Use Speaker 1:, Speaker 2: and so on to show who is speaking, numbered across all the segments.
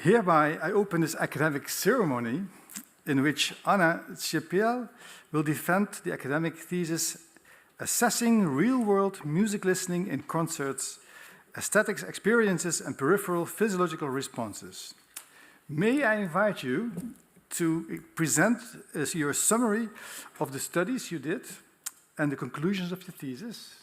Speaker 1: Hereby, I open this academic ceremony in which Anna Czepiel will defend the academic thesis Assessing Real-World Music Listening in Concerts, Aesthetics Experiences and Peripheral Physiological Responses. May I invite you to present your summary of the studies you did and the conclusions of the thesis?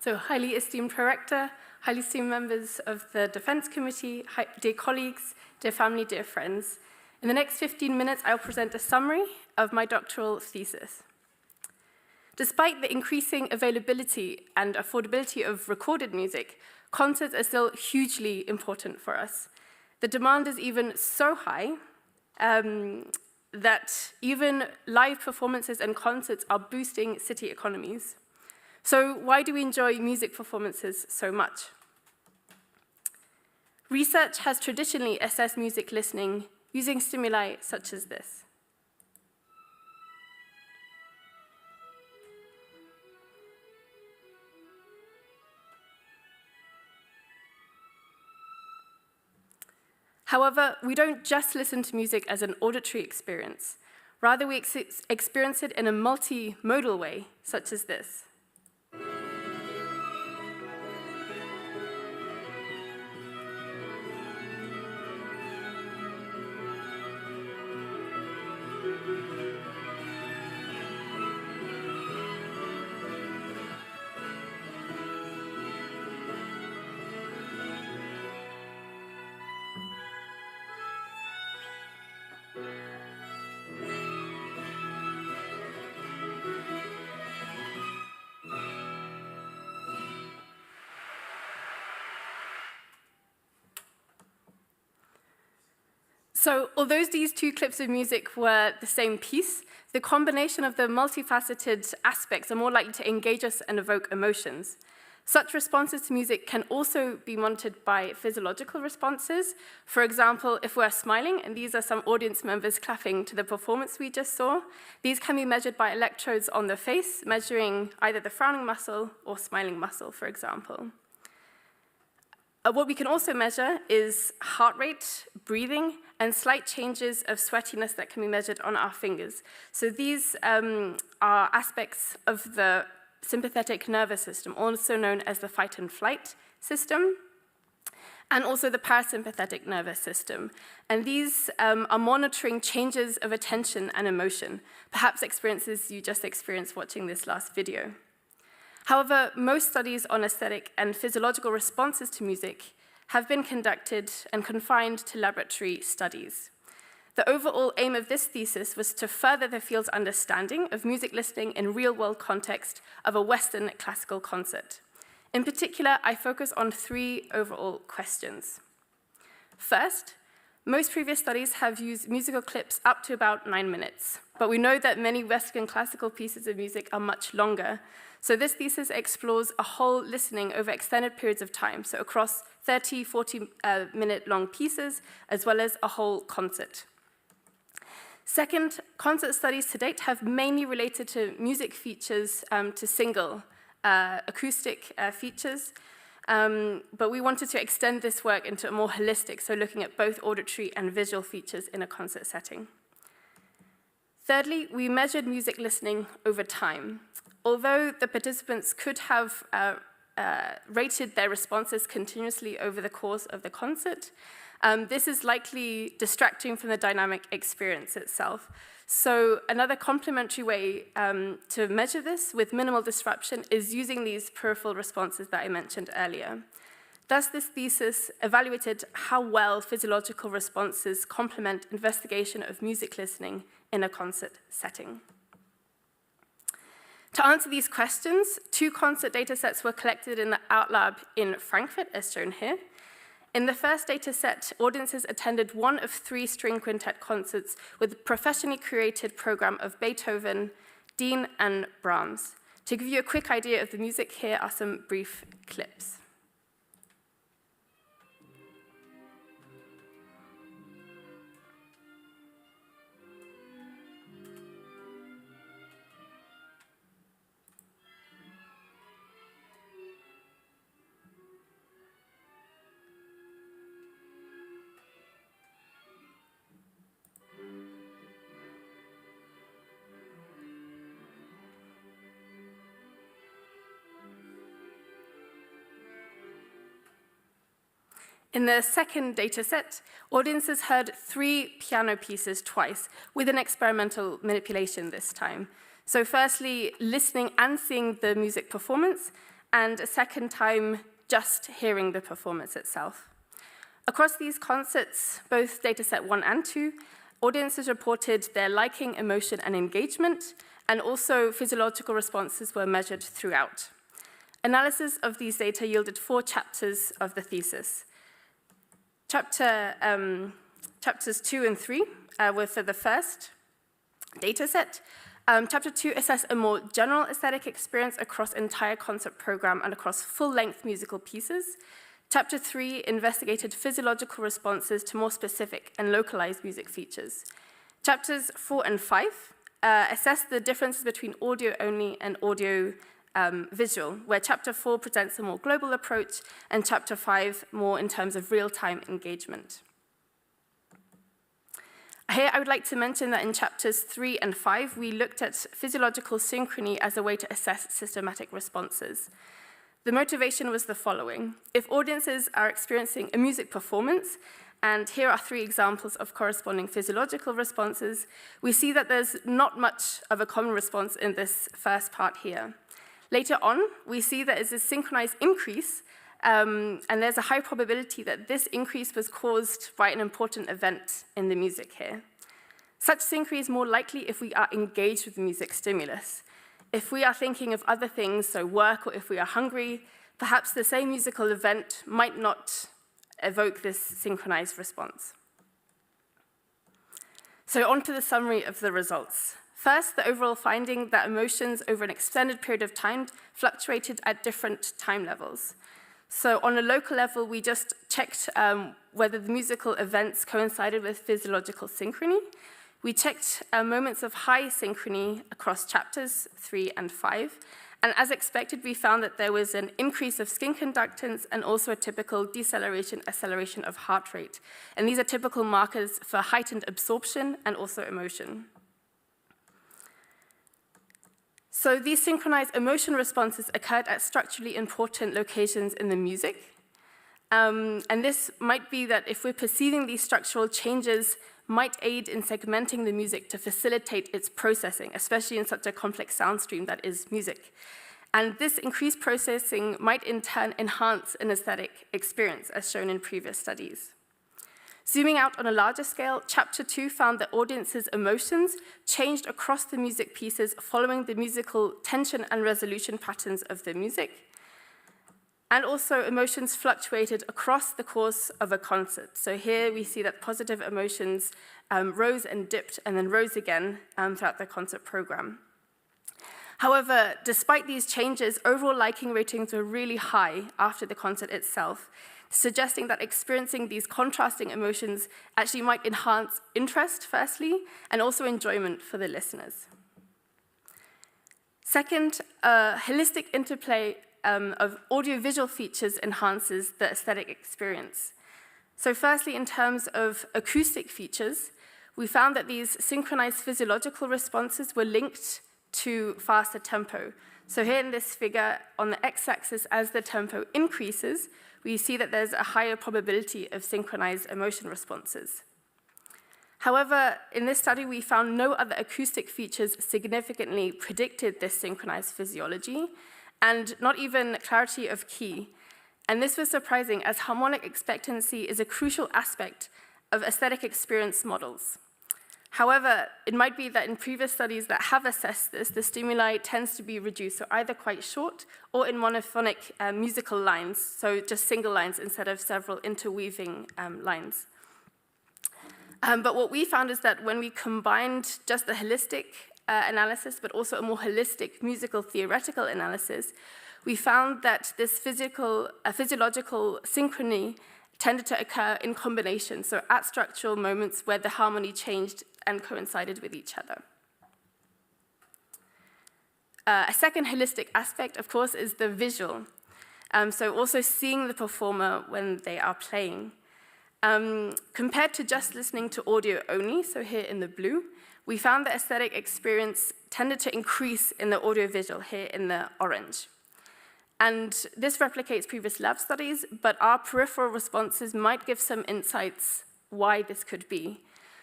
Speaker 2: So, highly esteemed Director, highly esteemed members of the Defence Committee, dear colleagues, dear family, dear friends. In the next 15 minutes, I'll present a summary of my doctoral thesis. Despite the increasing availability and affordability of recorded music, concerts are still hugely important for us. The demand is even so high that even live performances and concerts are boosting city economies. So why do we enjoy music performances so much? Research has traditionally assessed music listening using stimuli such as this. However, we don't just listen to music as an auditory experience. Rather, we experience it in a multimodal way, such as this. So, although these two clips of music were the same piece, the combination of the multifaceted aspects are more likely to engage us and evoke emotions. Such responses to music can also be monitored by physiological responses. For example, if we're smiling, and these are some audience members clapping to the performance we just saw, these can be measured by electrodes on the face, measuring either the frowning muscle or smiling muscle, for example. What we can also measure is heart rate, breathing, and slight changes of sweatiness that can be measured on our fingers. So these are aspects of the sympathetic nervous system, also known as the fight and flight system, and also the parasympathetic nervous system. And these are monitoring changes of attention and emotion, perhaps experiences you just experienced watching this last video. However, most studies on aesthetic and physiological responses to music have been conducted and confined to laboratory studies. The overall aim of this thesis was to further the field's understanding of music listening in real-world context of a Western classical concert. In particular, I focus on three overall questions. First, most previous studies have used musical clips up to about 9 minutes, but we know that many Western classical pieces of music are much longer. So this thesis explores a whole listening over extended periods of time, so across 30, 40-minute long pieces, as well as a whole concert. Second, concert studies to date have mainly related to music features, to single acoustic features, but we wanted to extend this work into a more holistic, so looking at both auditory and visual features in a concert setting. Thirdly, we measured music listening over time. Although the participants could have rated their responses continuously over the course of the concert, this is likely distracting from the dynamic experience itself. So another complementary way to measure this with minimal disruption is using these peripheral responses that I mentioned earlier. Thus, this thesis evaluated how well physiological responses complement investigation of music listening in a concert setting. To answer these questions, 2 concert datasets were collected in the OutLab in Frankfurt, as shown here. In the first dataset, audiences attended one of 3 string quintet concerts with a professionally curated program of Beethoven, Dean, and Brahms. To give you a quick idea of the music, here are some brief clips. In the second dataset, audiences heard 3 piano pieces twice, with an experimental manipulation this time. So firstly, listening and seeing the music performance, and a second time, just hearing the performance itself. Across these concerts, both dataset 1 and 2, audiences reported their liking, emotion, and engagement, and also physiological responses were measured throughout. Analysis of these data yielded 4 chapters of the thesis. Chapters 2 and 3 were for the first dataset. Chapter 2 assessed a more general aesthetic experience across entire concert program and across full-length musical pieces. Chapter 3 investigated physiological responses to more specific and localized music features. Chapters 4 and 5 assessed the differences between audio-only and audio visual, where Chapter 4 presents a more global approach, and Chapter 5 more in terms of real-time engagement. Here, I would like to mention that in Chapters 3 and 5, we looked at physiological synchrony as a way to assess systematic responses. The motivation was the following. If audiences are experiencing a music performance, and here are 3 examples of corresponding physiological responses, we see that there's not much of a common response in this first part here. Later on, we see that there's a synchronized increase, and there's a high probability that this increase was caused by an important event in the music here. Such synchrony is more likely if we are engaged with the music stimulus. If we are thinking of other things, so work, or if we are hungry, perhaps the same musical event might not evoke this synchronized response. So on to the summary of the results. First, the overall finding that emotions over an extended period of time fluctuated at different time levels. So on a local level, we just checked whether the musical events coincided with physiological synchrony. We checked moments of high synchrony across chapters 3 and 5. And as expected, we found that there was an increase of skin conductance and also a typical deceleration, acceleration of heart rate. And these are typical markers for heightened absorption and also emotion. So these synchronized emotion responses occurred at structurally important locations in the music. And this might be that if we're perceiving these structural changes, might aid in segmenting the music to facilitate its processing, especially in such a complex sound stream that is music. And this increased processing might in turn enhance an aesthetic experience, as shown in previous studies. Zooming out on a larger scale, Chapter 2 found that audiences' emotions changed across the music pieces following the musical tension and resolution patterns of the music. And also, emotions fluctuated across the course of a concert. So here we see that positive emotions rose and dipped and then rose again throughout the concert program. However, despite these changes, overall liking ratings were really high after the concert itself, suggesting that experiencing these contrasting emotions actually might enhance interest, firstly, and also enjoyment for the listeners. Second, holistic interplay of audiovisual features enhances the aesthetic experience. So firstly, in terms of acoustic features, we found that these synchronized physiological responses were linked to faster tempo. So here in this figure, on the x-axis, as the tempo increases, we see that there's a higher probability of synchronized emotion responses. However, in this study, we found no other acoustic features significantly predicted this synchronized physiology, and not even clarity of key. And this was surprising, as harmonic expectancy is a crucial aspect of aesthetic experience models. However, it might be that in previous studies that have assessed this, the stimuli tends to be reduced, so either quite short or in monophonic musical lines, so just single lines instead of several interweaving lines. But what we found is that when we combined just the holistic analysis, but also a more holistic musical theoretical analysis, we found that this physiological synchrony tended to occur in combination, so at structural moments where the harmony changed and coincided with each other. A second holistic aspect, of course, is the visual. So also seeing the performer when they are playing. Compared to just listening to audio only, so here in the blue, we found the aesthetic experience tended to increase in the audiovisual, here in the orange. And this replicates previous lab studies, but our peripheral responses might give some insights why this could be.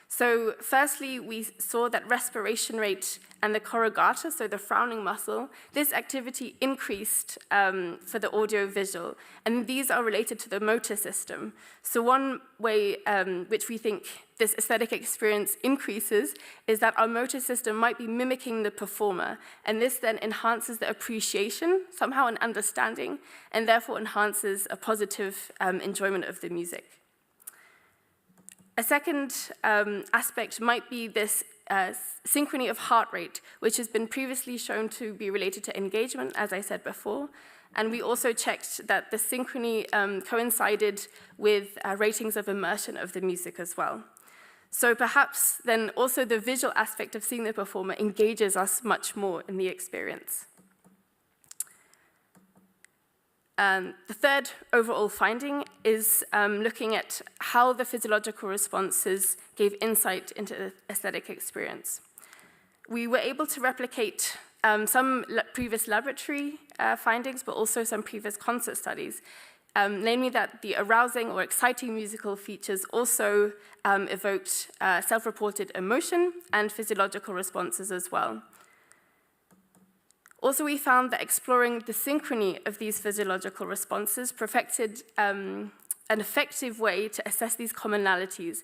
Speaker 2: So firstly, we saw that respiration rate and the corrugata, so the frowning muscle, this activity increased for the audio-visual, and these are related to the motor system. So one way which we think this aesthetic experience increases is that our motor system might be mimicking the performer, and this then enhances the appreciation, somehow an understanding, and therefore enhances a positive enjoyment of the music. A second aspect might be this synchrony of heart rate, which has been previously shown to be related to engagement, as I said before. And we also checked that the synchrony coincided with ratings of immersion of the music as well. So perhaps then also the visual aspect of seeing the performer engages us much more in the experience. The third overall finding is looking at how the physiological responses gave insight into the aesthetic experience. We were able to replicate some previous laboratory findings, but also some previous concert studies, namely that the arousing or exciting musical features also evoked self-reported emotion and physiological responses as well. Also, we found that exploring the synchrony of these physiological responses perfected an effective way to assess these commonalities.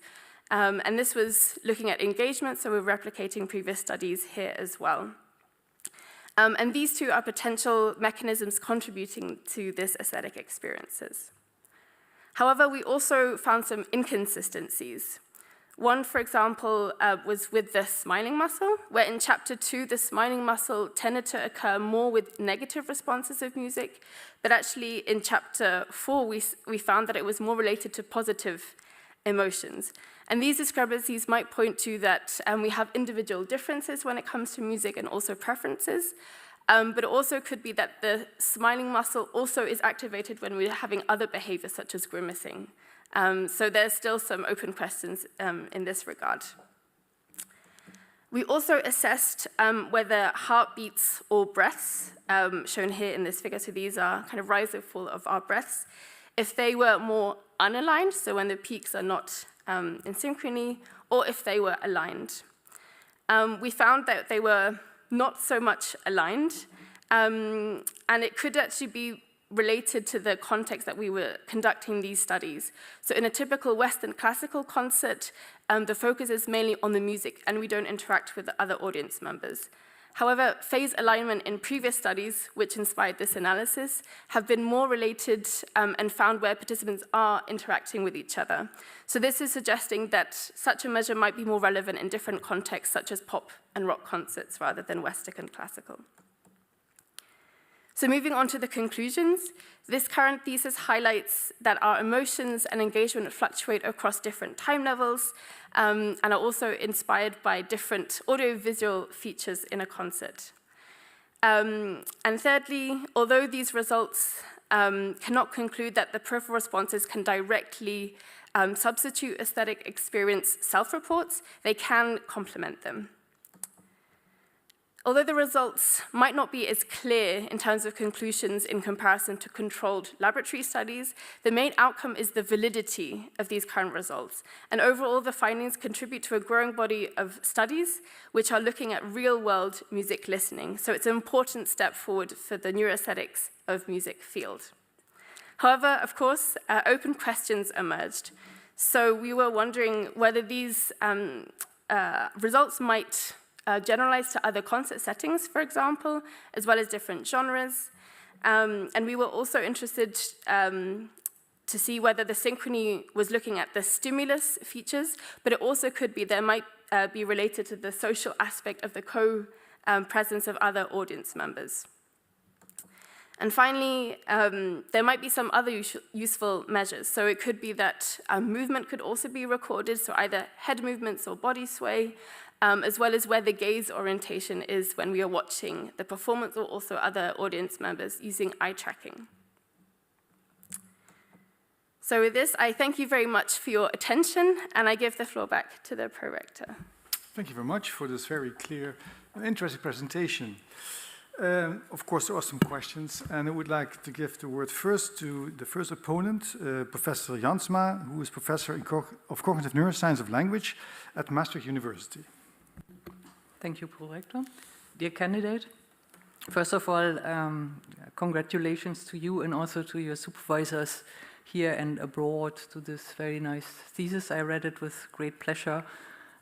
Speaker 2: And this was looking at engagement, so we're replicating previous studies here as well. And these two are potential mechanisms contributing to this aesthetic experiences. However, we also found some inconsistencies. One, for example, was with the smiling muscle, where in chapter 2, the smiling muscle tended to occur more with negative responses of music, but actually in chapter 4, we found that it was more related to positive emotions. And these discrepancies might point to that we have individual differences when it comes to music and also preferences, but it also could be that the smiling muscle also is activated when we're having other behaviors such as grimacing. So there's still some open questions in this regard. We also assessed whether heartbeats or breaths, shown here in this figure, so these are kind of rise and fall of our breaths, if they were more unaligned, so when the peaks are not in synchrony, or if they were aligned. We found that they were not so much aligned, and it could actually be related to the context that we were conducting these studies. So in a typical Western classical concert, the focus is mainly on the music, and we don't interact with the other audience members. However, phase alignment in previous studies, which inspired this analysis, have been more related and found where participants are interacting with each other. So this is suggesting that such a measure might be more relevant in different contexts, such as pop and rock concerts, rather than Western and classical. So moving on to the conclusions, this current thesis highlights that our emotions and engagement fluctuate across different time levels and are also inspired by different audiovisual features in a concert. And thirdly, although these results cannot conclude that the peripheral responses can directly substitute aesthetic experience self-reports, they can complement them. Although the results might not be as clear in terms of conclusions in comparison to controlled laboratory studies, the main outcome is the validity of these current results. And overall, the findings contribute to a growing body of studies which are looking at real-world music listening. So it's an important step forward for the neuroaesthetics of music field. However, of course, open questions emerged. So we were wondering whether these results might generalize to other concert settings, for example, as well as different genres. And we were also interested to see whether the synchrony was looking at the stimulus features, but it also could be there might be related to the social aspect of the co-presence of other audience members. And finally, there might be some other useful measures. So it could be that movement could also be recorded, so either head movements or body sway, as well as where the gaze orientation is when we are watching the performance or also other audience members using eye tracking. So with this, I thank you very much for your attention, and I give the floor back to the prorector.
Speaker 1: Thank you very much for this very clear and interesting presentation. Of course, there are some questions, and I would like to give the word first to the first opponent, Professor Jansma, who is Professor of Cognitive Neuroscience of Language at Maastricht University.
Speaker 3: Thank you, Prorector. Dear candidate, first of all, congratulations to you and also to your supervisors here and abroad to this very nice thesis. I read it with great pleasure.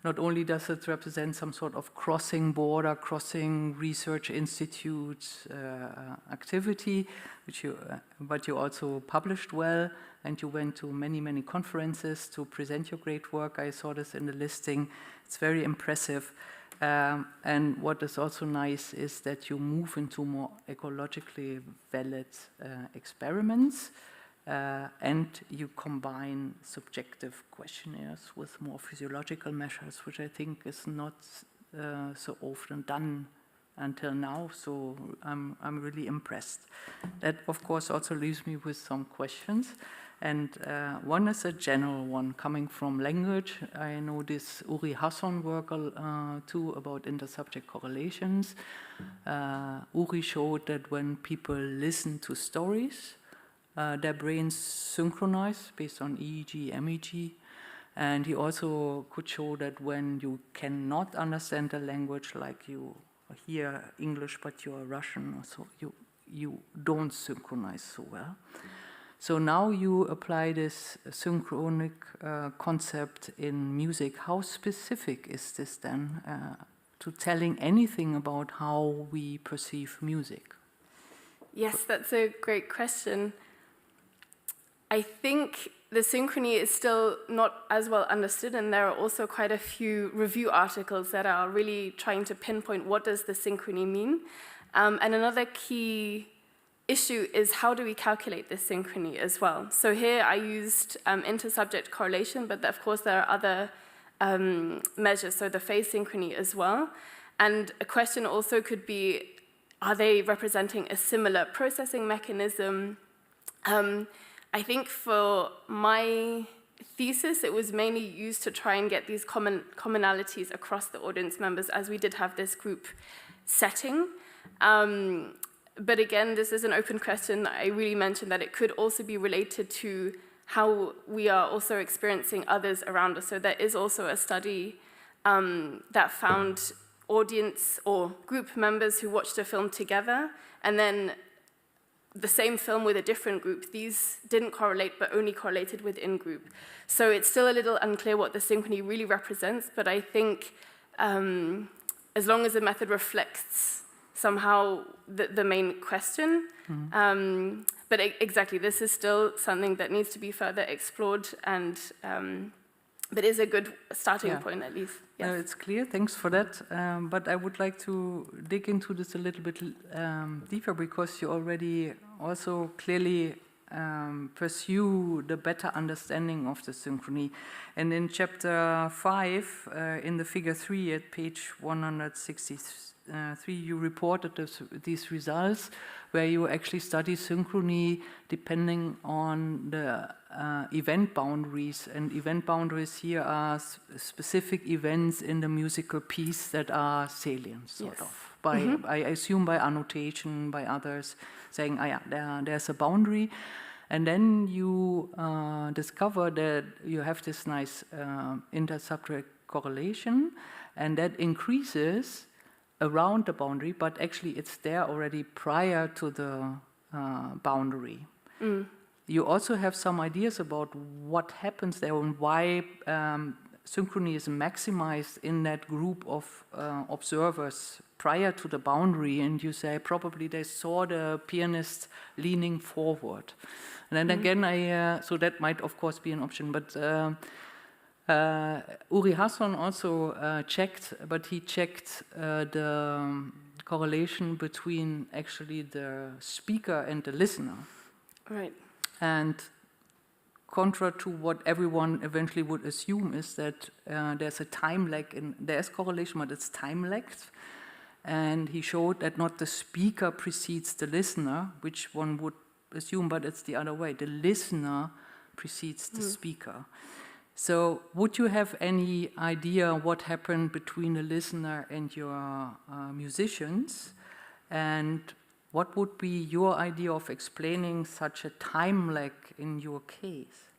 Speaker 3: Not only does it represent some sort of crossing border, crossing research institute activity, but you also published well, and you went to many, many conferences to present your great work. I saw this in the listing. It's very impressive. And what is also nice is that you move into more ecologically valid experiments. And you combine subjective questionnaires with more physiological measures, which I think is not so often done until now. So I'm really impressed. That, of course, also leaves me with some questions. And one is a general one coming from language. I know this Uri Hasson work too about intersubject correlations. Uri showed that when people listen to stories, their brains synchronize based on EEG, MEG. And he also could show that when you cannot understand a language, like you hear English but you are Russian, so you don't synchronize so well. So now you apply this synchronic concept in music. How specific is this then to telling anything about how we perceive music?
Speaker 2: Yes, that's a great question. I think the synchrony is still not as well understood, and there are also quite a few review articles that are really trying to pinpoint what does the synchrony mean. And another key issue is how do we calculate this synchrony as well. So here I used intersubject correlation, but of course there are other measures, so the phase synchrony as well. And a question also could be, are they representing a similar processing mechanism? I think for my thesis, it was mainly used to try and get these commonalities across the audience members, as we did have this group setting. But again, this is an open question. I really mentioned that it could also be related to how we are also experiencing others around us. So there is also a study that found audience or group members who watched a film together, and then the same film with a different group. These didn't correlate, but only correlated within group. So it's still a little unclear what the synchrony really represents, but I think as long as the method reflects somehow the main question, but exactly, this is still something that needs to be further explored, and but is a good starting point at least. Yes.
Speaker 3: It's clear, thanks for that. But I would like to dig into this a little bit deeper, because you already also clearly pursue the better understanding of the synchrony. And in chapter 5, in the figure 3 at page 163, you reported these results where you actually study synchrony depending on the event boundaries. And event boundaries here are specific events in the musical piece that are salient, sort of. By, I assume by annotation, by others, saying, there's a boundary. And then you discover that you have this nice intersubject correlation, and that increases around the boundary, but actually it's there already prior to the boundary. You also have some ideas about what happens there and why synchrony is maximized in that group of observers prior to the boundary, and you say probably they saw the pianist leaning forward. And then again, so that might of course be an option, but Uri Hasson also checked, but he checked the correlation between actually the speaker and the listener.
Speaker 2: Right.
Speaker 3: And contrary to what everyone eventually would assume is that there's a time lag, there's correlation, but it's time lagged. And he showed that not the speaker precedes the listener, which one would assume, but it's the other way. The listener precedes the speaker. So would you have any idea what happened between the listener and your musicians? And what would be your idea of explaining such a time lag in your case?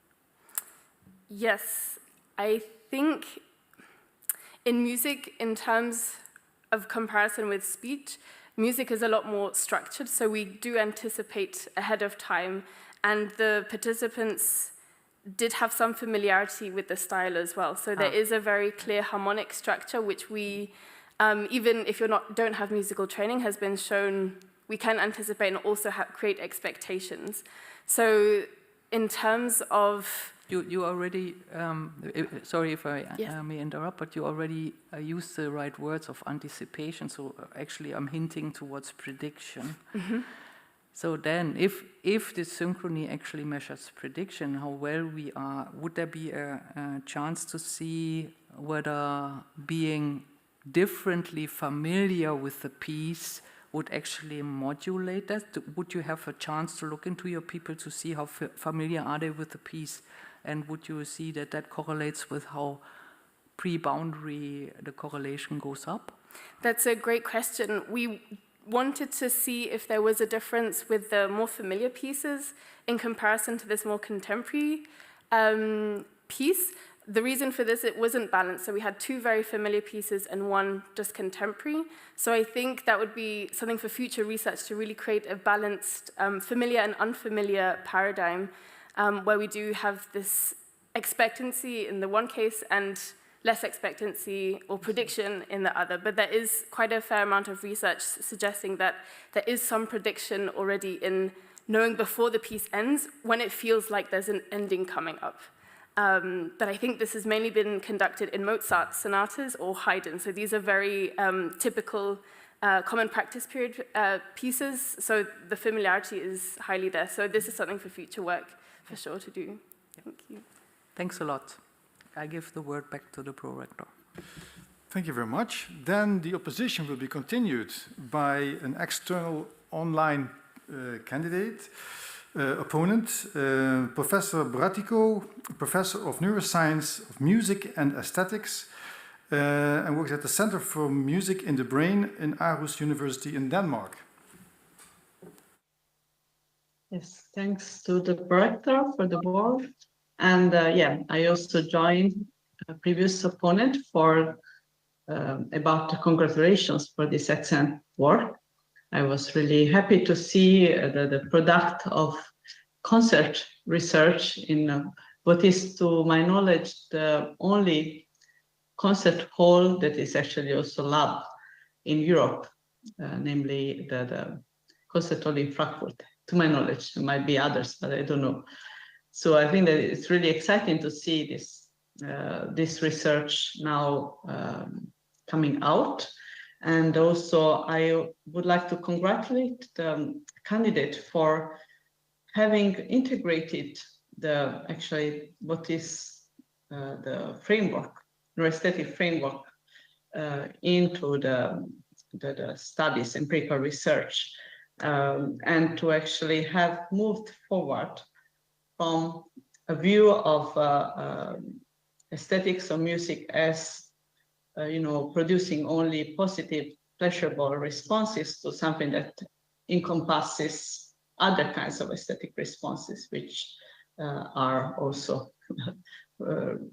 Speaker 2: Yes, I think in music, in terms of comparison with speech, music is a lot more structured, so we do anticipate ahead of time, and the participants did have some familiarity with the style as well. So there is a very clear harmonic structure, which we, even if you don't have musical training, has been shown we can anticipate and also create expectations. So in terms of...
Speaker 3: You already, sorry if I
Speaker 2: Yes.
Speaker 3: may interrupt, but you already used the right words of anticipation, so actually I'm hinting towards prediction. So then, if this synchrony actually measures prediction, how well we are, would there be a chance to see whether being differently familiar with the piece would actually modulate that? Would you have a chance to look into your people to see how familiar are they with the piece? And would you see that that correlates with how pre-boundary the correlation goes up?
Speaker 2: That's a great question. We wanted to see if there was a difference with the more familiar pieces in comparison to this more contemporary piece. The reason for this, it wasn't balanced. So we had 2 very familiar pieces and 1 just contemporary. So I think that would be something for future research to really create a balanced familiar and unfamiliar paradigm where we do have this expectancy in the one case and less expectancy or prediction in the other. But there is quite a fair amount of research suggesting that there is some prediction already in knowing before the piece ends when it feels like there's an ending coming up. But I think this has mainly been conducted in Mozart sonatas or Haydn. So these are very typical common practice period pieces. So the familiarity is highly there. So this is something for future work for sure to do. Thank you.
Speaker 3: Thanks a lot. I give the word back to the prorector.
Speaker 1: Thank you very much. Then the opposition will be continued by an external online candidate, opponent, Professor Bratico, Professor of Neuroscience of Music and Aesthetics, and works at the Center for Music in the Brain in Aarhus University in Denmark.
Speaker 4: Yes, thanks to the director for the board. And I also joined a previous opponent for about the congratulations for this excellent work. I was really happy to see the product of concert research in what is, to my knowledge, the only concert hall that is actually also lab in Europe, namely the concert hall in Frankfurt. To my knowledge, there might be others, but I don't know. So I think that it's really exciting to see this research now coming out. And also, I would like to congratulate the candidate for having integrated what is the framework, neuroaesthetic framework, into the studies, empirical research, and to actually have moved forward from a view of aesthetics of music as producing only positive, pleasurable responses to something that encompasses other kinds of aesthetic responses, which are also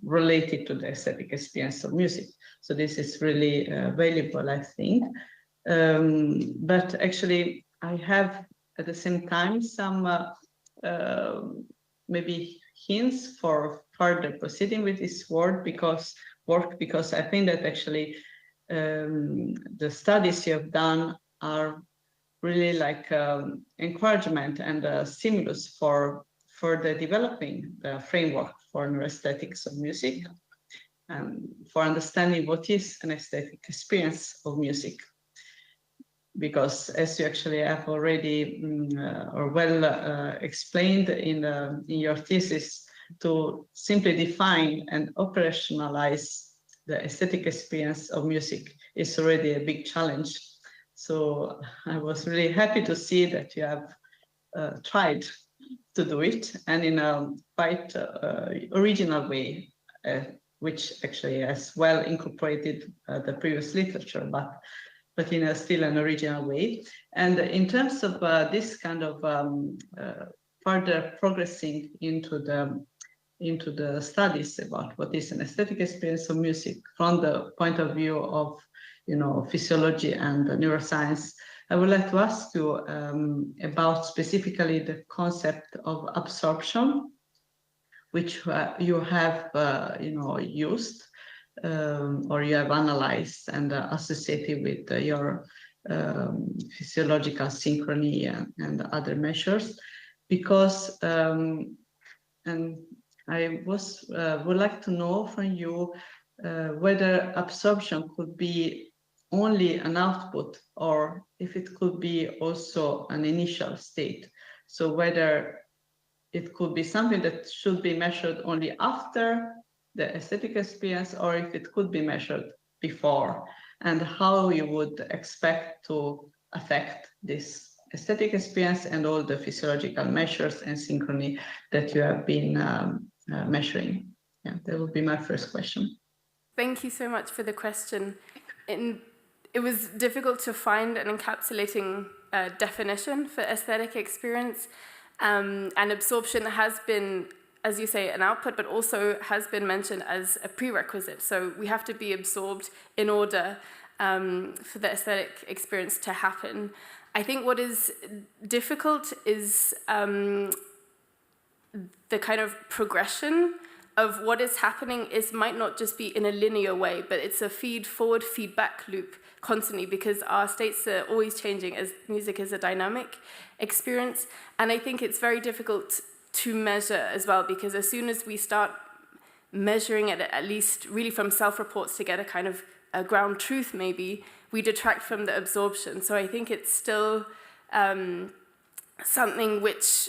Speaker 4: related to the aesthetic experience of music. So this is really valuable, I think. But actually, I have at the same time some maybe hints for further proceeding with this work because I think that actually the studies you have done are really like encouragement and a stimulus for further developing the framework for neuroaesthetics of music and for understanding what is an aesthetic experience of music. Because as you actually have already explained in your thesis, to simply define and operationalize the aesthetic experience of music is already a big challenge. So I was really happy to see that you have tried to do it, and in a quite original way, which actually has well incorporated the previous literature, but but in a still an original way. And in terms of this kind of further progressing into the studies about what is an aesthetic experience of music from the point of view of physiology and neuroscience, I would like to ask you about specifically the concept of absorption, which you have used or you have analyzed and associated with your physiological synchrony and other measures, because and I would like to know from you whether absorption could be only an output or if it could be also an initial state. So whether it could be something that should be measured only after the aesthetic experience, or if it could be measured before, and how you would expect to affect this aesthetic experience and all the physiological measures and synchrony that you have been measuring. Yeah, that would be my first question.
Speaker 2: Thank you so much for the question. It was difficult to find an encapsulating definition for aesthetic experience, and absorption has been, as you say, an output, but also has been mentioned as a prerequisite. So we have to be absorbed in order for the aesthetic experience to happen. I think what is difficult is the kind of progression of what is happening might not just be in a linear way, but it's a feed-forward feedback loop constantly, because our states are always changing as music is a dynamic experience. And I think it's very difficult to measure as well, because as soon as we start measuring it, at least really from self-reports to get a kind of a ground truth maybe, we detract from the absorption. So I think it's still something which,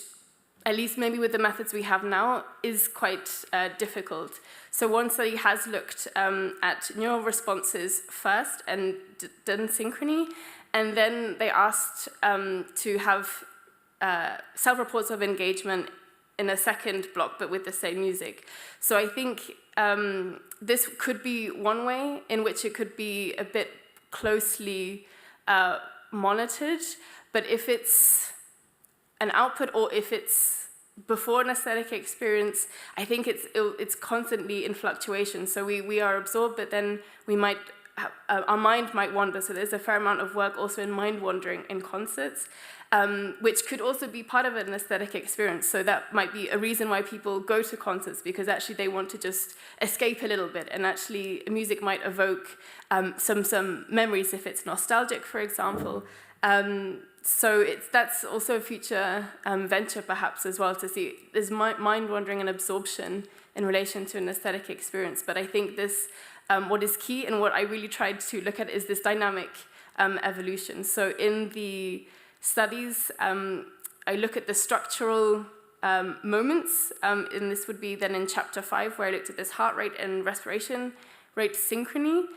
Speaker 2: at least maybe with the methods we have now, is quite difficult. So one study has looked at neural responses first and done synchrony, and then they asked to have self-reports of engagement in a second block, but with the same music. So I think this could be one way in which it could be a bit closely monitored, but if it's an output or if it's before an aesthetic experience, I think it's constantly in fluctuation. So we are absorbed, but then we might our mind might wander. So there's a fair amount of work also in mind wandering in concerts, which could also be part of an aesthetic experience. So that might be a reason why people go to concerts, because actually they want to just escape a little bit, and actually music might evoke some memories if it's nostalgic, for example. So that's also a future venture perhaps as well, to see there's mind wandering and absorption in relation to an aesthetic experience. But I think this, what is key and what I really tried to look at is this dynamic evolution. So in the studies, I look at the structural moments, and this would be then in chapter 5, where I looked at this heart rate and respiration rate synchrony.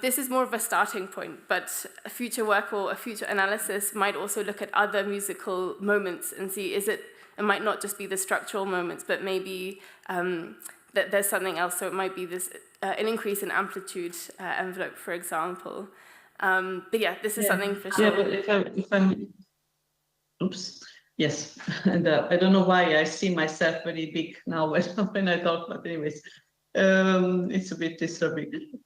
Speaker 2: This is more of a starting point, but a future work or a future analysis might also look at other musical moments and see, it might not just be the structural moments, but maybe that there's something else. So it might be this an increase in amplitude envelope, for example. But yeah, this is something for sure.
Speaker 4: Yeah, but if I'm oops, yes, and I don't know why I see myself very big now when I talk, but anyways, it's a bit disturbing.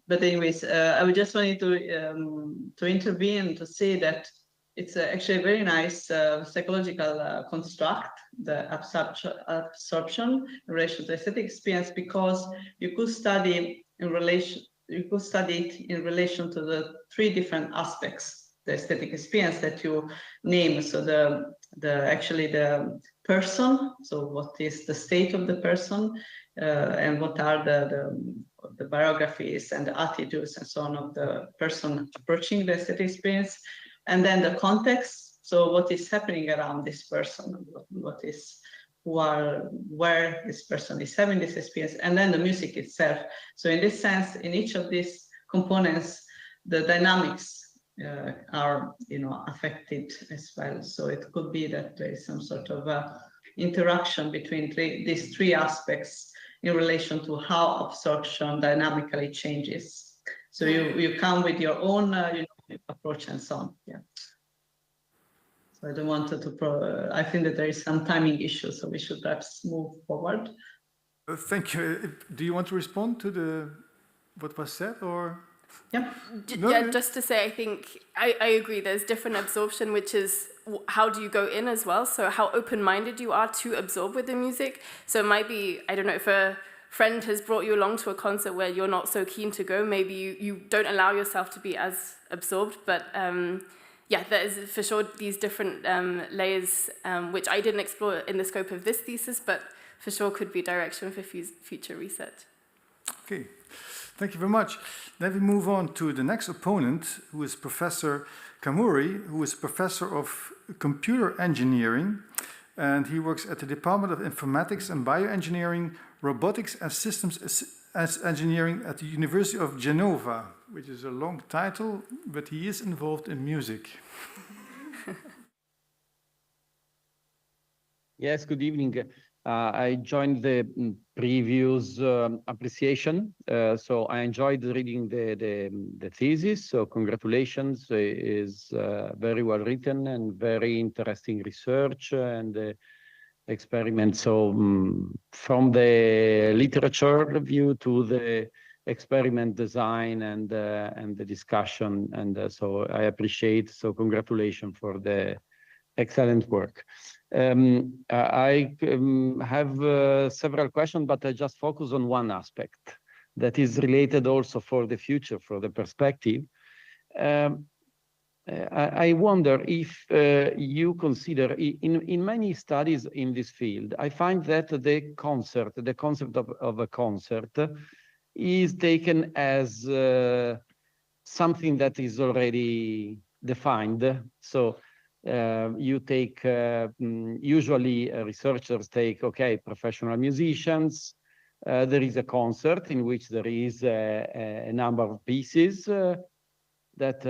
Speaker 4: But anyways, I would just wanted to intervene to say that it's actually a very nice psychological construct, the absorption in relation to aesthetic experience, because you could study it in relation to the three different aspects, the aesthetic experience that you name. So actually the person, so what is the state of the person, and what are the biographies and the attitudes and so on of the person approaching the aesthetic experience, and then the context. So what is happening around this person, where this person is having this experience, and then the music itself. So in this sense, in each of these components, the dynamics are affected as well. So it could be that there is some sort of interaction between these three aspects in relation to how absorption dynamically changes. So you come with your own approach and so on. Yeah. So I don't want to. I think that there is some timing issue, so we should perhaps move forward.
Speaker 1: Thank you. Do you want to respond to what was said, or?
Speaker 4: Yeah.
Speaker 2: Yeah, just to say, I think I agree. There's different absorption, which is how do you go in as well. So how open-minded you are to absorb with the music. So it might be, I don't know, if a friend has brought you along to a concert where you're not so keen to go, maybe you don't allow yourself to be as absorbed. But yeah, there is for sure these different layers, which I didn't explore in the scope of this thesis, but for sure could be direction for future research.
Speaker 1: Okay, thank you very much. Then we move on to the next opponent, who is Professor Kamuri, who is Professor of Computer Engineering, and he works at the Department of Informatics and Bioengineering, Robotics and Systems Engineering at the University of Genova, which is a long title, but he is involved in music.
Speaker 5: Yes, good evening. I joined the previous appreciation, so I enjoyed reading the thesis. So congratulations, is very well written and very interesting research and experiment. So from the literature view to the experiment design and the discussion, and so I appreciate. So congratulations for the excellent work. I have several questions, but I just focus on one aspect that is related also for the future, for the perspective. I wonder if you consider, in many studies in this field, I find that the concept of a concert is taken as something that is already defined. So you take, usually researchers take, okay, professional musicians, there is a concert in which there is a number of pieces that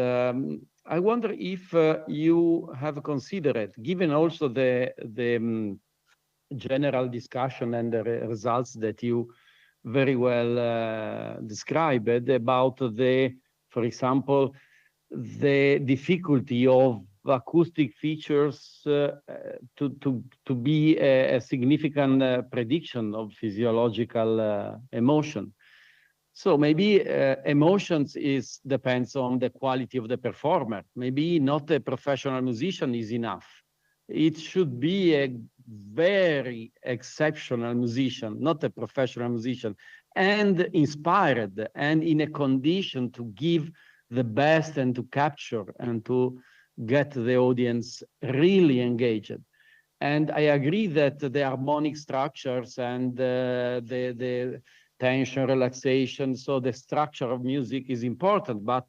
Speaker 5: I wonder if you have considered, given also the general discussion and the results that you very well described about the, for example, the difficulty of acoustic features to be a significant prediction of physiological emotion. So maybe emotions depends on the quality of the performer. Maybe not a professional musician is enough. It should be a very exceptional musician, not a professional musician, and inspired and in a condition to give the best and to capture and to get the audience really engaged. And I agree that the harmonic structures and the tension, relaxation, so the structure of music is important, but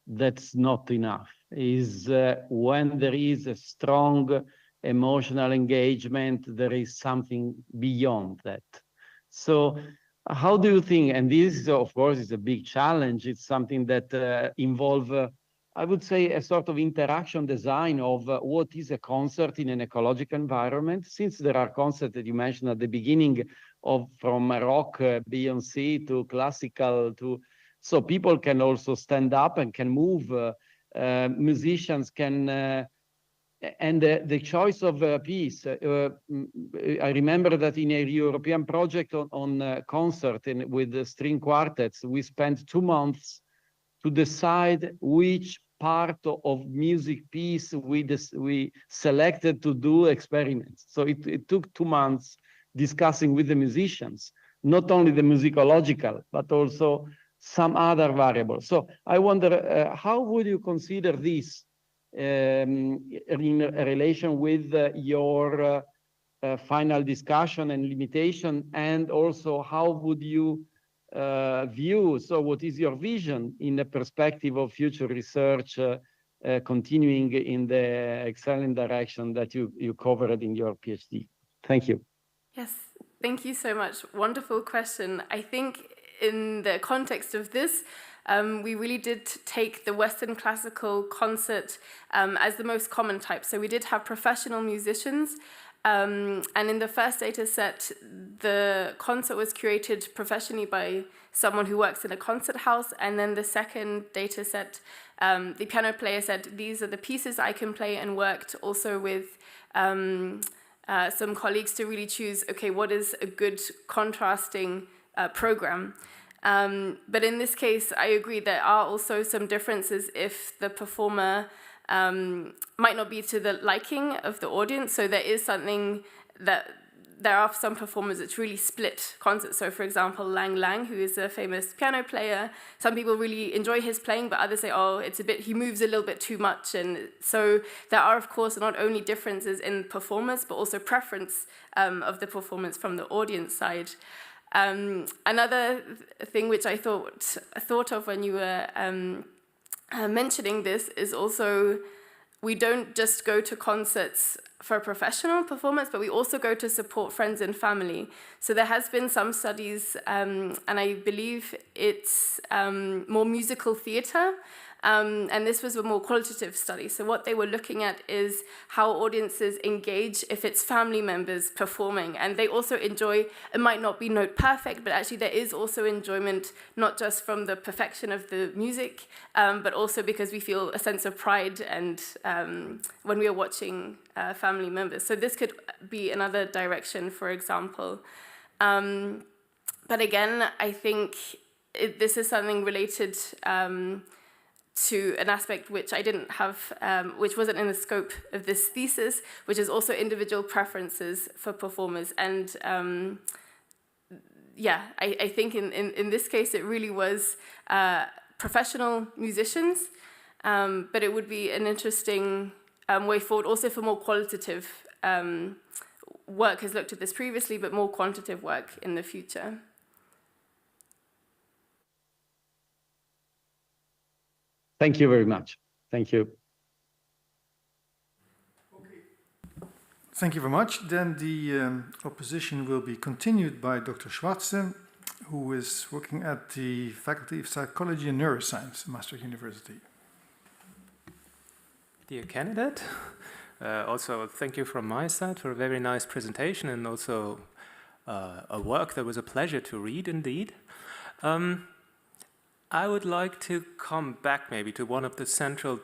Speaker 5: that's not enough. Is when there is a strong emotional engagement, there is something beyond that. So how do you think, and this of course is a big challenge, it's something that involves, I would say, a sort of interaction design of what is a concert in an ecological environment, since there are concerts that you mentioned at the beginning of from rock, Beyoncé to classical to, so people can also stand up and can move, musicians can, and the choice of a piece. I remember that in a European project on concert with the string quartets, we spent 2 months to decide which part of music piece we selected to do experiments. So it took 2 months discussing with the musicians, not only the musicological, but also some other variables. So I wonder, how would you consider this in relation with your final discussion and limitation, and also how would you view, so what is your vision in the perspective of future research continuing in the excellent direction that you covered in your PhD? Thank you.
Speaker 2: Yes, thank you so much. Wonderful question. I think in the context of this, we really did take the Western classical concert as the most common type. So we did have professional musicians, And in the first data set, the concert was curated professionally by someone who works in a concert house. And then the second data set, the piano player said, these are the pieces I can play, and worked also with some colleagues to really choose, okay, what is a good contrasting program? But in this case, I agree there are also some differences if the performer might not be to the liking of the audience. So there is something that there are some performers that really split concerts. So for example, Lang Lang, who is a famous piano player, some people really enjoy his playing, but others say, oh, he moves a little bit too much. And so there are, of course, not only differences in performance, but also preference of the performance from the audience side. Another thing which I thought of when you were mentioning this is also, we don't just go to concerts for professional performance, but we also go to support friends and family. So there has been some studies, and I believe it's more musical theatre, and this was a more qualitative study. So what they were looking at is how audiences engage if it's family members performing, and they also enjoy, it might not be note perfect, but actually there is also enjoyment, not just from the perfection of the music, but also because we feel a sense of pride and when we are watching family members. So this could be another direction, for example. But again, I think this is something related to an aspect which I didn't have, which wasn't in the scope of this thesis, which is also individual preferences for performers. And yeah, I think in this case, it really was professional musicians, but it would be an interesting way forward, also for more qualitative work has looked at this previously, but more quantitative work in the future.
Speaker 5: Thank you very much. Thank you.
Speaker 1: Thank you very much. Then the opposition will be continued by Dr. Schwarze, who is working at the Faculty of Psychology and Neuroscience at Maastricht University.
Speaker 6: Dear candidate, also thank you from my side for a very nice presentation, and also a work that was a pleasure to read indeed. I would like to come back maybe to one of the central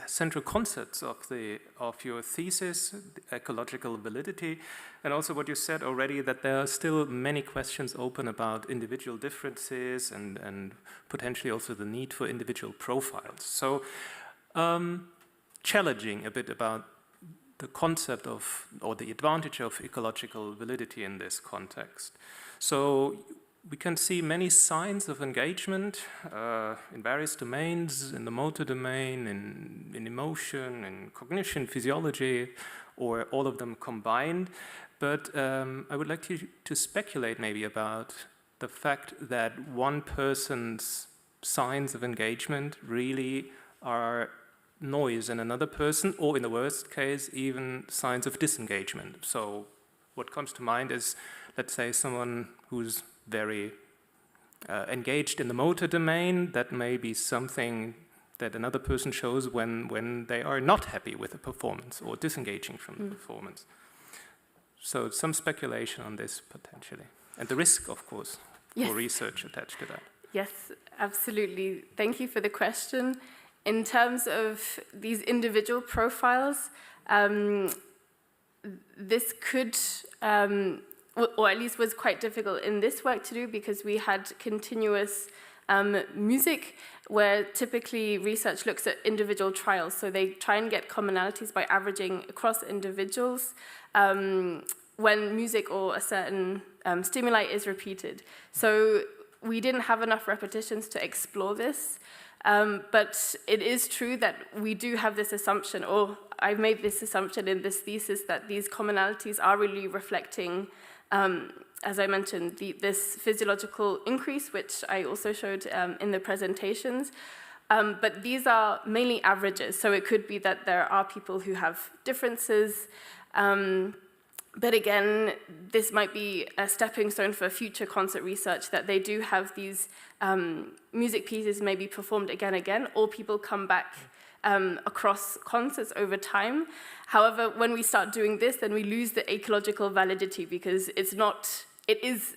Speaker 6: central concepts of your thesis, ecological validity, and also what you said already, that there are still many questions open about individual differences and potentially also the need for individual profiles. So challenging a bit about the concept of, or the advantage of ecological validity in this context. So we can see many signs of engagement in various domains, in the motor domain, in emotion, in cognition, physiology, or all of them combined. But I would like to speculate maybe about the fact that one person's signs of engagement really are noise in another person, or in the worst case, even signs of disengagement. So what comes to mind is, let's say, someone who's very engaged in the motor domain. That may be something that another person shows when they are not happy with a performance or disengaging from the performance. So some speculation on this potentially. And the risk, of course, for research attached to that.
Speaker 2: Yes, absolutely. Thank you for the question. In terms of these individual profiles, this could, or at least was quite difficult in this work to do, because we had continuous music, where typically research looks at individual trials. So they try and get commonalities by averaging across individuals when music or a certain stimuli is repeated. So we didn't have enough repetitions to explore this. But it is true that we do have this assumption, or I've made this assumption in this thesis, that these commonalities are really reflecting, as I mentioned, this physiological increase, which I also showed in the presentations. But these are mainly averages, so it could be that there are people who have differences. But again, this might be a stepping stone for future concert research, that they do have these music pieces maybe performed again, or people come back across concerts over time. However, when we start doing this, then we lose the ecological validity because it is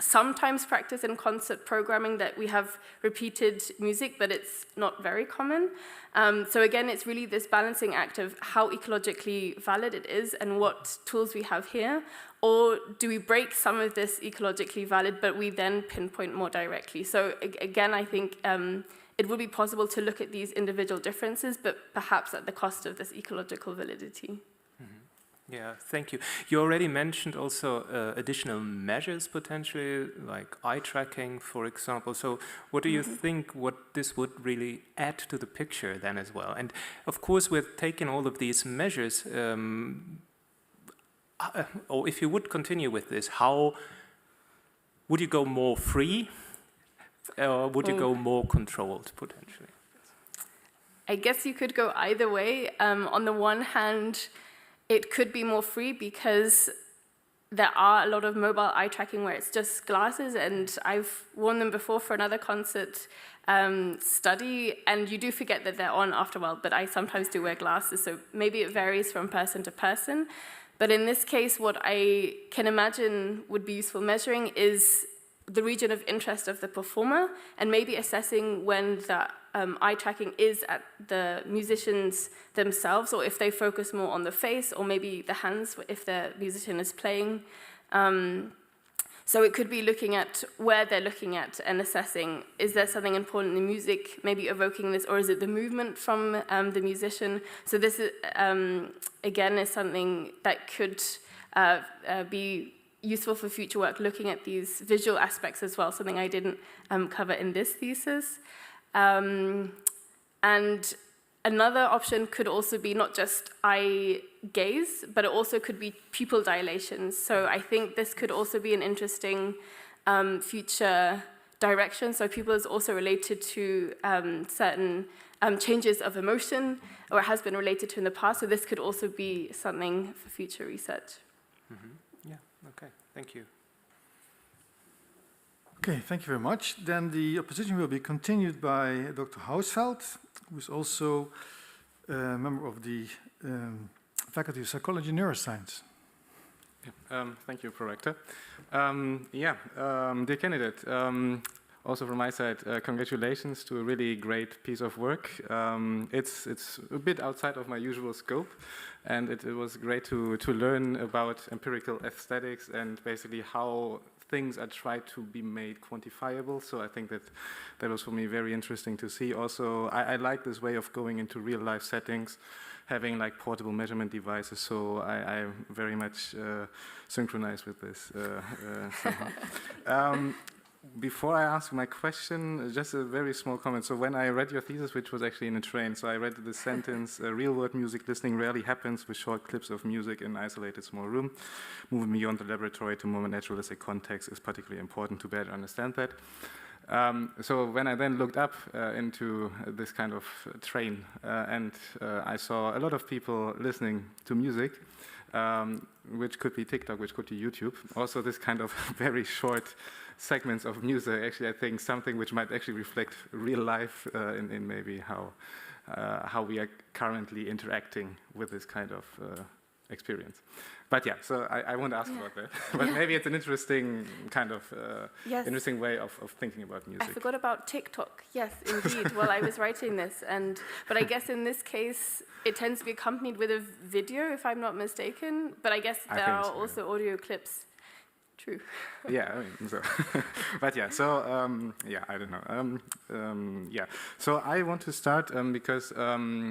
Speaker 2: sometimes practiced in concert programming that we have repeated music, but it's not very common. So again, it's really this balancing act of how ecologically valid it is and what tools we have here, or do we break some of this ecologically valid, but we then pinpoint more directly. So again, I think it would be possible to look at these individual differences, but perhaps at the cost of this ecological validity.
Speaker 6: Yeah, thank you. You already mentioned also additional measures potentially, like eye tracking, for example. So what do you think what this would really add to the picture then as well? And of course, with taking all of these measures, or if you would continue with this, how would you go more free or would you go more controlled potentially?
Speaker 2: I guess you could go either way. On the one hand, it could be more free because there are a lot of mobile eye tracking where it's just glasses, and I've worn them before for another concert study, and you do forget that they're on after a while, but I sometimes do wear glasses, so maybe it varies from person to person. But in this case, what I can imagine would be useful measuring is the region of interest of the performer, and maybe assessing when the eye tracking is at the musicians themselves, or if they focus more on the face, or maybe the hands if the musician is playing. So it could be looking at where they're looking at and assessing, is there something important in music, maybe evoking this, or is it the movement from the musician? So this, is, again, is something that could be useful for future work, looking at these visual aspects as well, something I didn't cover in this thesis. And another option could also be not just eye gaze, but it also could be pupil dilations. So I think this could also be an interesting future direction. So pupil is also related to certain changes of emotion, or has been related to in the past. So this could also be something for future research.
Speaker 6: Yeah, okay, thank you.
Speaker 1: Okay, thank you very much. Then the opposition will be continued by Dr. Hausfeld, who is also a member of the Faculty of Psychology and Neuroscience.
Speaker 7: Thank you, Prorector. Dear candidate, also from my side, congratulations to a really great piece of work. It's a bit outside of my usual scope, and it was great to learn about empirical aesthetics and basically how things are tried to be made quantifiable. So I think that was for me very interesting to see. Also, I like this way of going into real life settings, having like portable measurement devices. So I very much synchronize with this somehow. Before I ask my question, just a very small comment. So when I read your thesis, which was actually in a train, so I read the sentence, real-world music listening rarely happens with short clips of music in an isolated small room. Moving beyond the laboratory to more naturalistic context is particularly important to better understand that. So when I then looked up into this kind of train, and I saw a lot of people listening to music, which could be TikTok, which could be YouTube. Also this kind of very short segments of music, actually I think something which might actually reflect real life in maybe how we are currently interacting with this kind of experience. But yeah, so I won't ask about that. But maybe it's an interesting kind of interesting way of thinking about music.
Speaker 2: I forgot about TikTok. Yes, indeed. While I was writing this, but I guess in this case it tends to be accompanied with a video, if I'm not mistaken. But I guess there are also audio clips. True.
Speaker 7: Yeah, I mean, so but yeah, so I don't know. So I want to start because I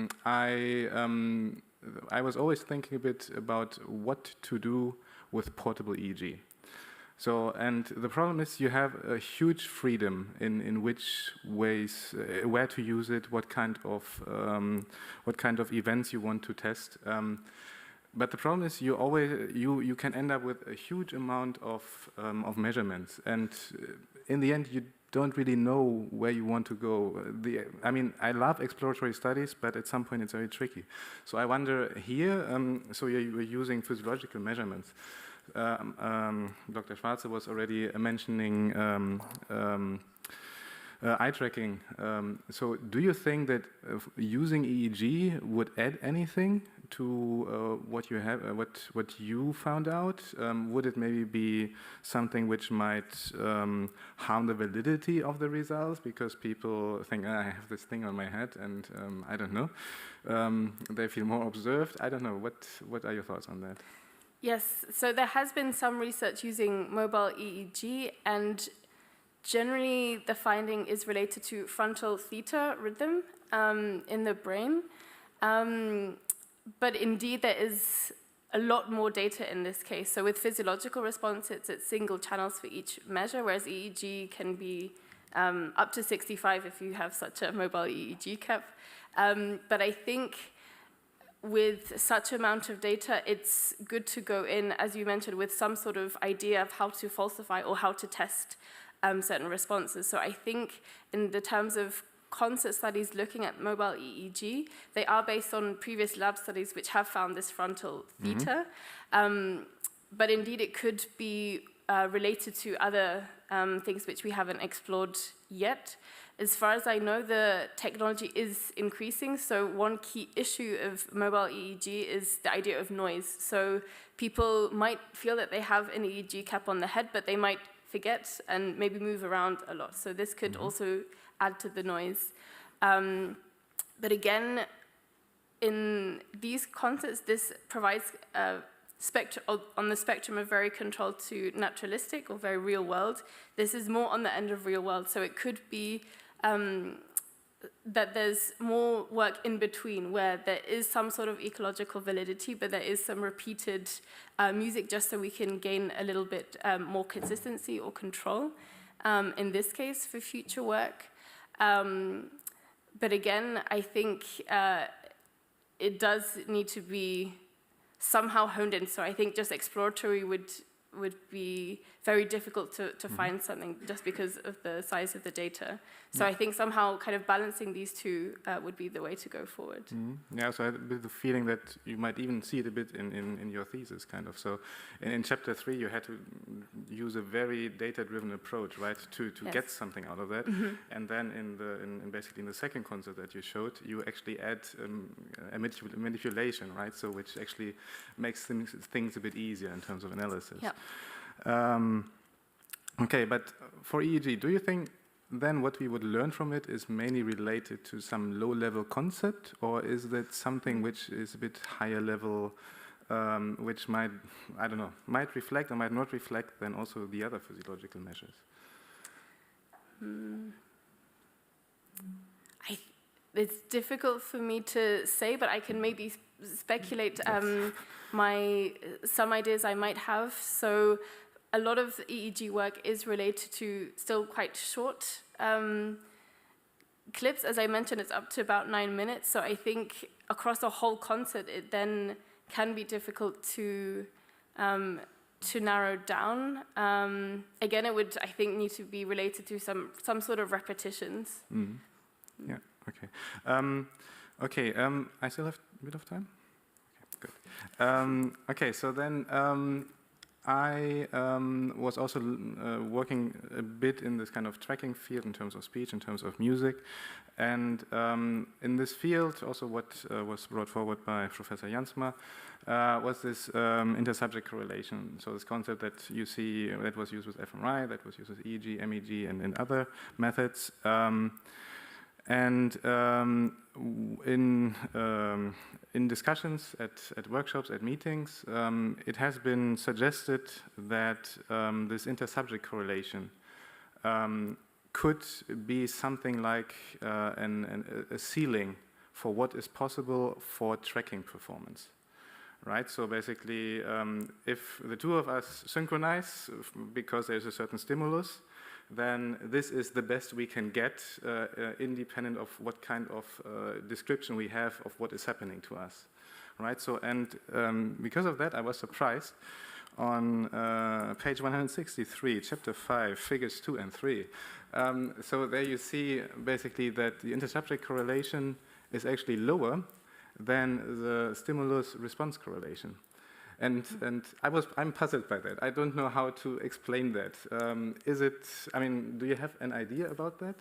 Speaker 7: was always thinking a bit about what to do with portable EEG. So, and the problem is you have a huge freedom in which ways, where to use it, what kind of events you want to test. But the problem is you can end up with a huge amount of measurements, and in the end you don't really know where you want to go. I mean, I love exploratory studies, but at some point it's very tricky. So I wonder here, so you're using physiological measurements. Dr. Schwarze was already mentioning eye tracking. So do you think that using EEG would add anything to what you have, what you found out? Would it maybe be something which might harm the validity of the results because people think, I have this thing on my head and I don't know. They feel more observed. I don't know. What are your thoughts on that?
Speaker 2: Yes, so there has been some research using mobile EEG, and generally the finding is related to frontal theta rhythm in the brain. But indeed there is a lot more data in this case. So with physiological response, it's single channels for each measure, whereas EEG can be up to 65 if you have such a mobile EEG cap. But I think with such amount of data, it's good to go in, as you mentioned, with some sort of idea of how to falsify or how to test certain responses. So I think in the terms of concept studies looking at mobile EEG, they are based on previous lab studies which have found this frontal theta. But indeed, it could be related to other things which we haven't explored yet. As far as I know, the technology is increasing, so one key issue of mobile EEG is the idea of noise. So people might feel that they have an EEG cap on the head, but they might forget and maybe move around a lot. So this could also add to the noise. But again, in these concepts, this provides on the spectrum of very controlled to naturalistic or very real world. This is more on the end of real world, so it could be that there's more work in between where there is some sort of ecological validity, but there is some repeated music just so we can gain a little bit more consistency or control, in this case, for future work. But again, I think it does need to be somehow honed in. So I think just exploratory would be very difficult to find something just because of the size of the data. So I think somehow kind of balancing these two would be the way to go forward.
Speaker 7: Yeah, so I had a bit the feeling that you might even see it a bit in your thesis, kind of. So in chapter 3, you had to use a very data-driven approach, right, to yes. get something out of that. And then in basically in the second concept that you showed, you actually add a manipulation, right, so which actually makes things a bit easier in terms of analysis.
Speaker 2: Yeah.
Speaker 7: Okay, but for EEG, do you think then what we would learn from it is mainly related to some low-level concept, or is that something which is a bit higher level, which might, I don't know, might reflect or might not reflect then also the other physiological measures?
Speaker 2: It's difficult for me to say, but I can maybe speculate some ideas I might have. So a lot of EEG work is related to still quite short clips. As I mentioned, it's up to about 9 minutes. So I think across a whole concert, it then can be difficult to narrow down. Again, it would, I think, need to be related to some sort of repetitions.
Speaker 7: Yeah, okay. I still have a bit of time? Okay, good. Okay, so then I was also working a bit in this kind of tracking field in terms of speech, in terms of music. And in this field, also what was brought forward by Professor Jansma was this intersubject correlation. So this concept that you see that was used with fMRI, that was used with EEG, MEG, and other methods. In discussions at workshops, at meetings, it has been suggested that this intersubject correlation could be something like a ceiling for what is possible for tracking performance. Right, so basically, if the two of us synchronize because there's a certain stimulus, then this is the best we can get, independent of what kind of description we have of what is happening to us, right? So, and because of that, I was surprised on page 163, chapter 5, figures 2 and 3. So there you see basically that the intersubject correlation is actually lower than the stimulus-response correlation. And I'm puzzled by that. I don't know how to explain that. Do you have an idea about that?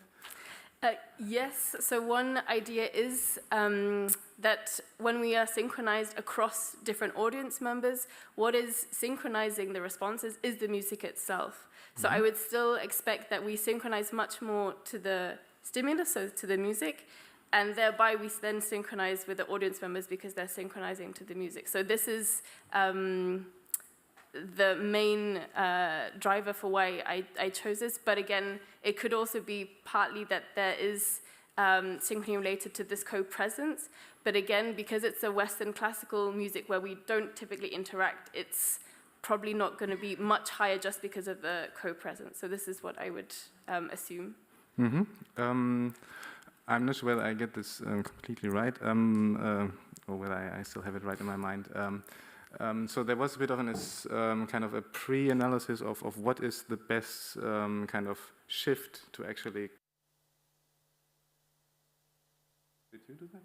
Speaker 2: Yes, so one idea is that when we are synchronized across different audience members, what is synchronizing the responses is the music itself. So I would still expect that we synchronize much more to the stimulus, so to the music, and thereby we then synchronize with the audience members because they're synchronizing to the music. So this is the main driver for why I chose this, but again, it could also be partly that there is synchrony related to this co-presence, but again, because it's a Western classical music where we don't typically interact, it's probably not going to be much higher just because of the co-presence. So this is what I would assume.
Speaker 7: Mm-hmm. I'm not sure whether I get this completely right, or whether I still have it right in my mind. So there was a bit of kind of a pre-analysis of what is the best kind of shift to actually. Did you do that?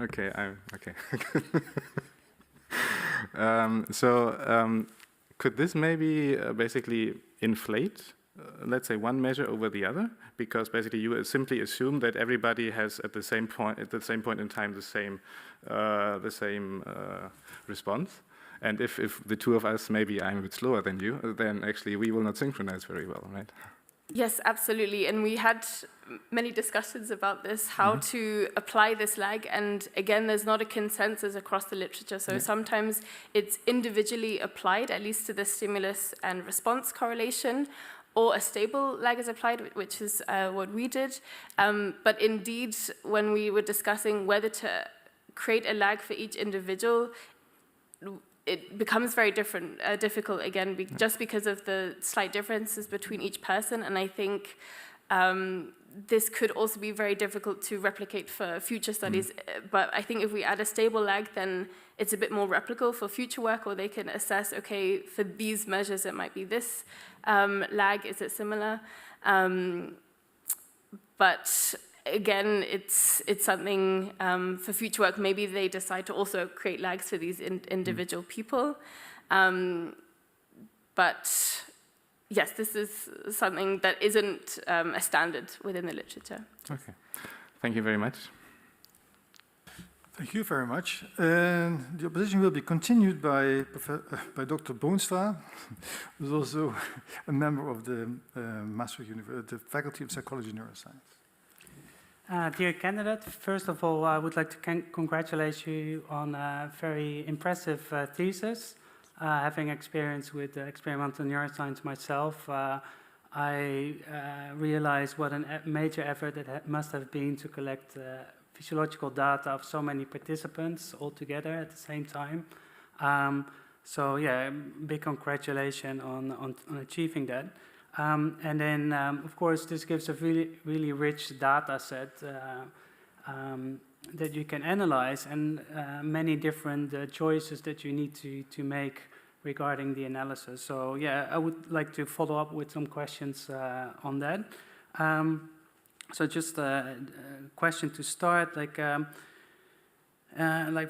Speaker 7: Okay, okay. Could this maybe basically inflate, let's say, one measure over the other? Because basically you simply assume that everybody has at the same point in time the same response. And if the two of us, maybe I'm a bit slower than you, then actually we will not synchronize very well, right?
Speaker 2: Yes, absolutely. And we had many discussions about this, how to apply this lag. And again, there's not a consensus across the literature. So sometimes it's individually applied, at least to the stimulus and response correlation, or a stable lag is applied, which is what we did. But indeed, when we were discussing whether to create a lag for each individual, it becomes very difficult again, just because of the slight differences between each person. And I think this could also be very difficult to replicate for future studies. But I think if we add a stable lag, then it's a bit more replicable for future work, or they can assess, okay, for these measures, it might be this lag, is it similar? But again, it's something for future work. Maybe they decide to also create lags for these individual people. But yes, this is something that isn't a standard within the literature.
Speaker 7: Okay, thank you very much.
Speaker 1: Thank you very much. And the opposition will be continued by Dr. Boonstra, who is also a member of the Maastricht University, the Faculty of Psychology and Neuroscience.
Speaker 8: Dear candidate, first of all, I would like to congratulate you on a very impressive thesis. Having experience with experimental neuroscience myself, I realized what a major effort it must have been to collect physiological data of so many participants all together at the same time. So yeah, big congratulations on achieving that. And then, of course, this gives a really rich data set that you can analyze, and many different choices that you need to make regarding the analysis. So yeah, I would like to follow up with some questions on that. So just a question to start, like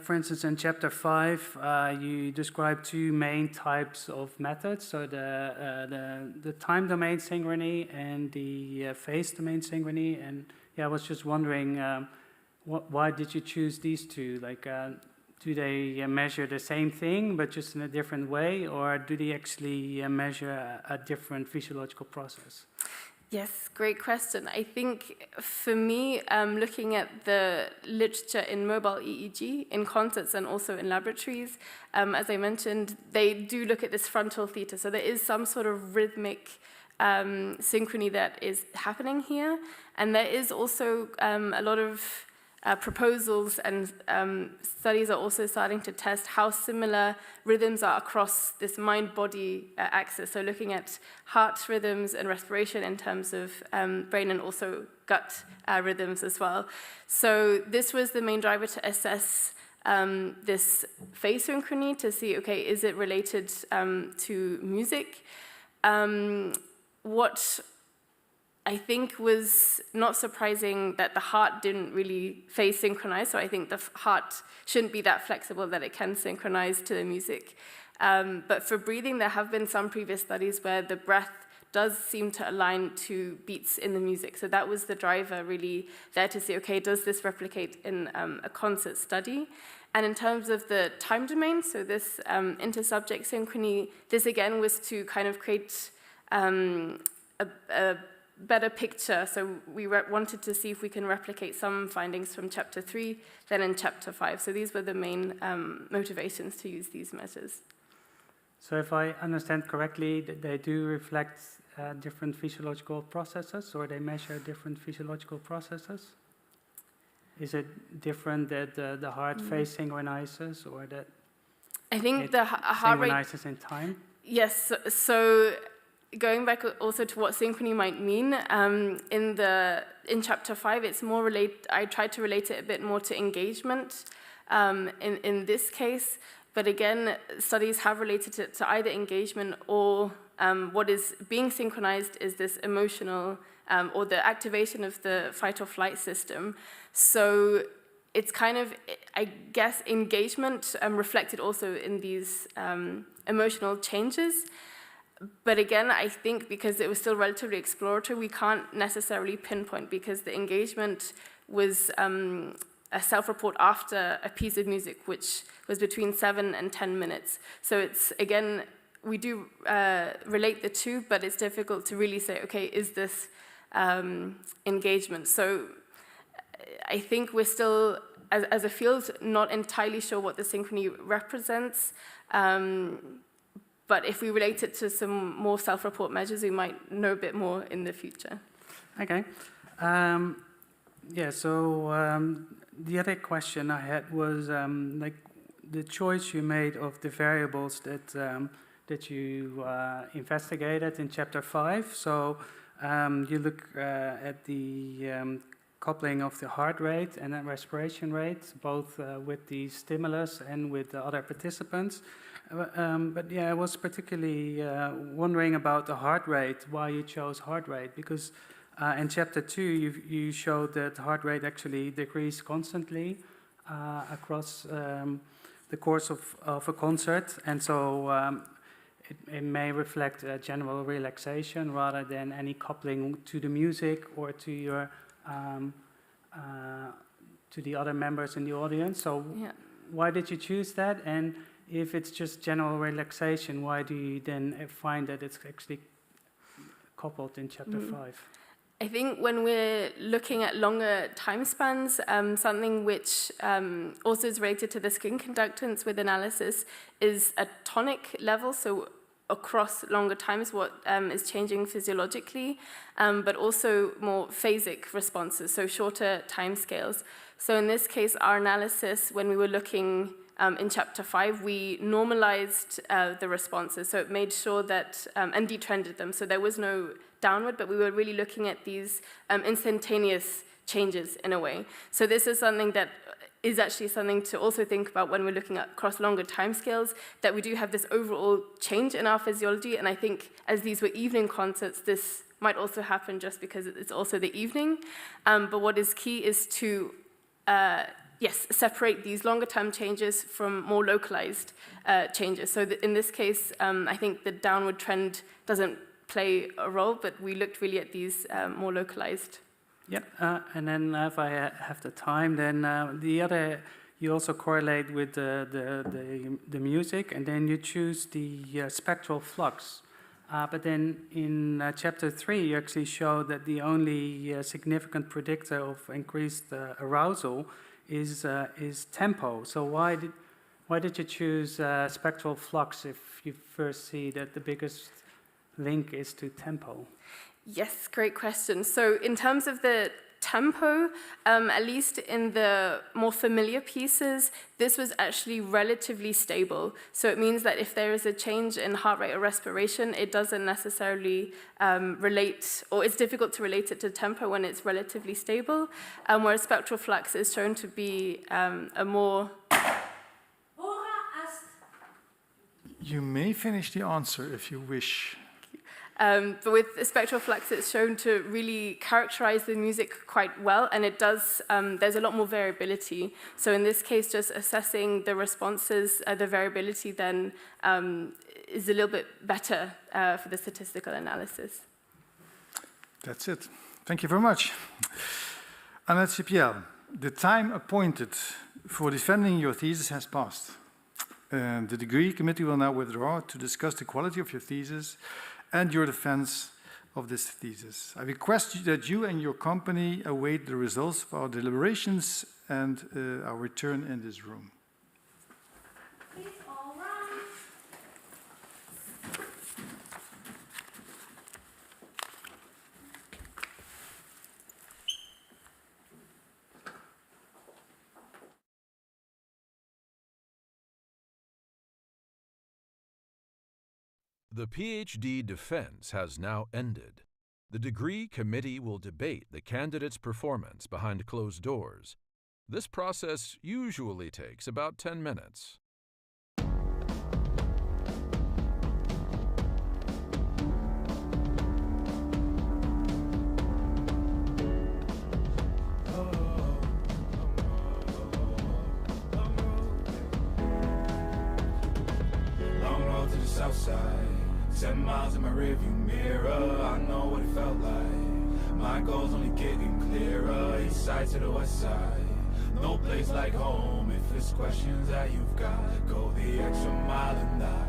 Speaker 8: for instance, in chapter 5, you describe two main types of methods. So the time domain synchrony and the phase domain synchrony. And yeah, I was just wondering, why did you choose these two? Like, do they measure the same thing, but just in a different way? Or do they actually measure a different physiological process?
Speaker 2: Yes, great question. I think for me, looking at the literature in mobile EEG, in concerts and also in laboratories, as I mentioned, they do look at this frontal theta. So there is some sort of rhythmic synchrony that is happening here. And there is also a lot of proposals and studies are also starting to test how similar rhythms are across this mind-body axis. So looking at heart rhythms and respiration in terms of brain and also gut rhythms as well. So this was the main driver to assess this phase synchrony to see, okay, is it related to music? What I think was not surprising that the heart didn't really phase synchronize. So I think the heart shouldn't be that flexible that it can synchronize to the music. But for breathing, there have been some previous studies where the breath does seem to align to beats in the music. So that was the driver really there to see, okay, does this replicate in a concert study? And in terms of the time domain, so this inter-subject synchrony, this again was to kind of create a better picture. So we wanted to see if we can replicate some findings from chapter 3, then in chapter 5. So these were the main motivations to use these measures.
Speaker 8: So if I understand correctly, they do reflect different physiological processes, or they measure different physiological processes? Is it different that the heart phase synchronizes, or that
Speaker 2: I think the heart rate
Speaker 8: synchronizes in time?
Speaker 2: Yes. So going back also to what synchrony might mean, in chapter 5, it's more I tried to relate it a bit more to engagement in this case. But again, studies have related it to either engagement or what is being synchronized is this emotional or the activation of the fight or flight system. So it's kind of, I guess, engagement reflected also in these emotional changes. But again, I think because it was still relatively exploratory, we can't necessarily pinpoint because the engagement was a self-report after a piece of music, which was between 7 and 10 minutes. So it's, again, we do relate the two, but it's difficult to really say, okay, is this engagement? So I think we're still, as a field, not entirely sure what the synchrony represents. But if we relate it to some more self-report measures, we might know a bit more in the future.
Speaker 8: Okay. The other question I had was like the choice you made of the variables that you investigated in chapter 5. So you look at the coupling of the heart rate and the respiration rate, both with the stimulus and with the other participants. I was particularly wondering about the heart rate, why you chose heart rate, because in chapter 2 you showed that heart rate actually decreased constantly across the course of a concert, and so it may reflect a general relaxation rather than any coupling to the music or to your to the other members in the audience. So why did you choose that? And if it's just general relaxation, why do you then find that it's actually coupled in chapter 5?
Speaker 2: I think when we're looking at longer time spans, something which also is related to the skin conductance with analysis is a tonic level, so across longer times what is changing physiologically, but also more phasic responses, so shorter time scales. So in this case, our analysis, when we were looking in chapter 5, we normalized the responses, so it made sure that, and detrended them, so there was no downward, but we were really looking at these instantaneous changes in a way. So this is something that is actually something to also think about when we're looking at across longer timescales, that we do have this overall change in our physiology, and I think as these were evening concerts, this might also happen just because it's also the evening. But what is key is to separate these longer term changes from more localized changes. So in this case, I think the downward trend doesn't play a role, but we looked really at these more localized.
Speaker 8: Yep, and then if I have the time, then you also correlate with the music, and then you choose the spectral flux. But then in chapter 3, you actually show that the only significant predictor of increased arousal is tempo. So why did you choose spectral flux if you first see that the biggest link is to tempo?
Speaker 2: Yes, great question. So in terms of the tempo, at least in the more familiar pieces, this was actually relatively stable. So it means that if there is a change in heart rate or respiration, it doesn't necessarily relate, or it's difficult to relate it to tempo when it's relatively stable, whereas spectral flux is shown to be a more...
Speaker 1: You may finish the answer if you wish.
Speaker 2: But with the spectral flux, it's shown to really characterize the music quite well, and it does, there's a lot more variability. So in this case, just assessing the responses, the variability then is a little bit better for the statistical analysis.
Speaker 1: That's it. Thank you very much. Anna Czepiel, the time appointed for defending your thesis has passed. The degree committee will now withdraw to discuss the quality of your thesis and your defense of this thesis. I request that you and your company await the results of our deliberations and our return in this room.
Speaker 2: Please all rise.
Speaker 9: The PhD defense has now ended. The degree committee will debate the candidate's performance behind closed doors. This process usually takes about 10 minutes.
Speaker 10: Long road to the south side. 10 miles in my rearview mirror, I know what it felt like. My goal's only getting clearer, east side to the west side. No place like home, if it's questions that you've got, go the extra mile and die.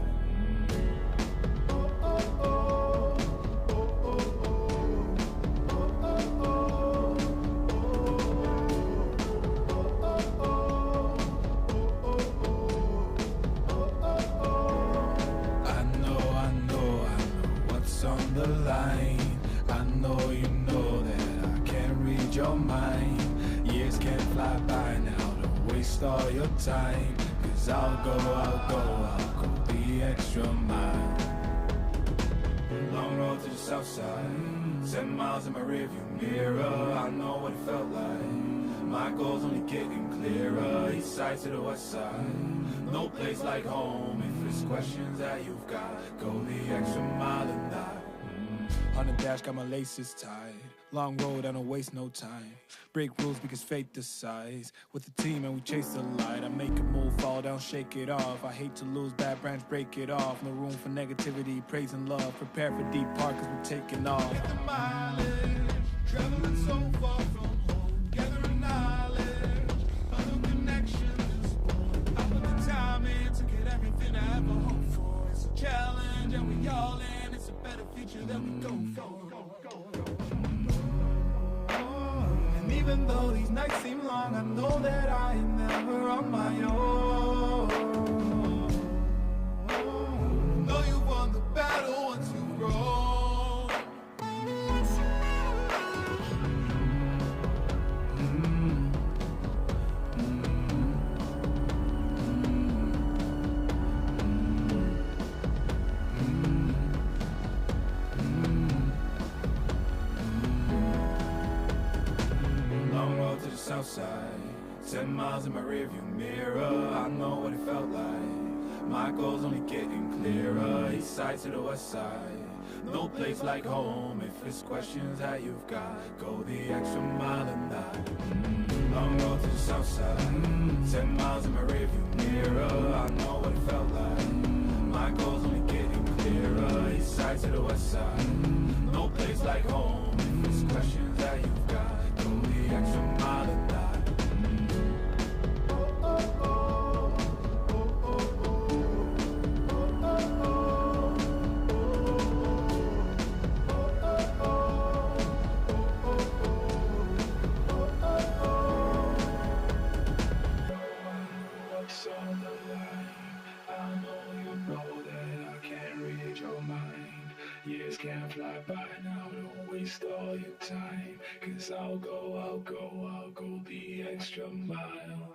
Speaker 10: On the line, I know you know that I can't read your mind. Years can't fly by now, don't waste all your time. Cause I'll go the extra mile. Long road to the south side, 10 miles in my rearview mirror, I know what it felt like. My goal's only getting clearer, east side to the west side. No place like home, if it's questions that you've got, go the extra mile and die. On the dash, got my laces tied. Long road, I don't waste no time. Break rules because fate decides. With the team and we chase the light. I make a move, fall down, shake it off. I hate to lose, bad branch, break it off. No room for negativity, praise and love. Prepare for deep part cause we're taking off. Make the mileage, traveling so far from home. Gathering knowledge, other connections. I put the time in to get everything I ever hoped for. It's a challenge and we all in. It's a better future that we go for. And even though these nights seem long, I know that I am never on my own. Know you won the battle once you've grown. South side, 10 miles in my rearview mirror, I know what it felt like. My goal's only getting clearer, east side to the west side. No place like home, if it's questions that you've got, go the extra mile and die. Long road to the south side, 10 miles in my rearview mirror, I know what it felt like. My goal's only getting clearer, east side to the west side. No place like home, if it's questions that you've got, go the extra mile and die. Years can't fly by now, don't waste all your time. Cause I'll go the extra mile.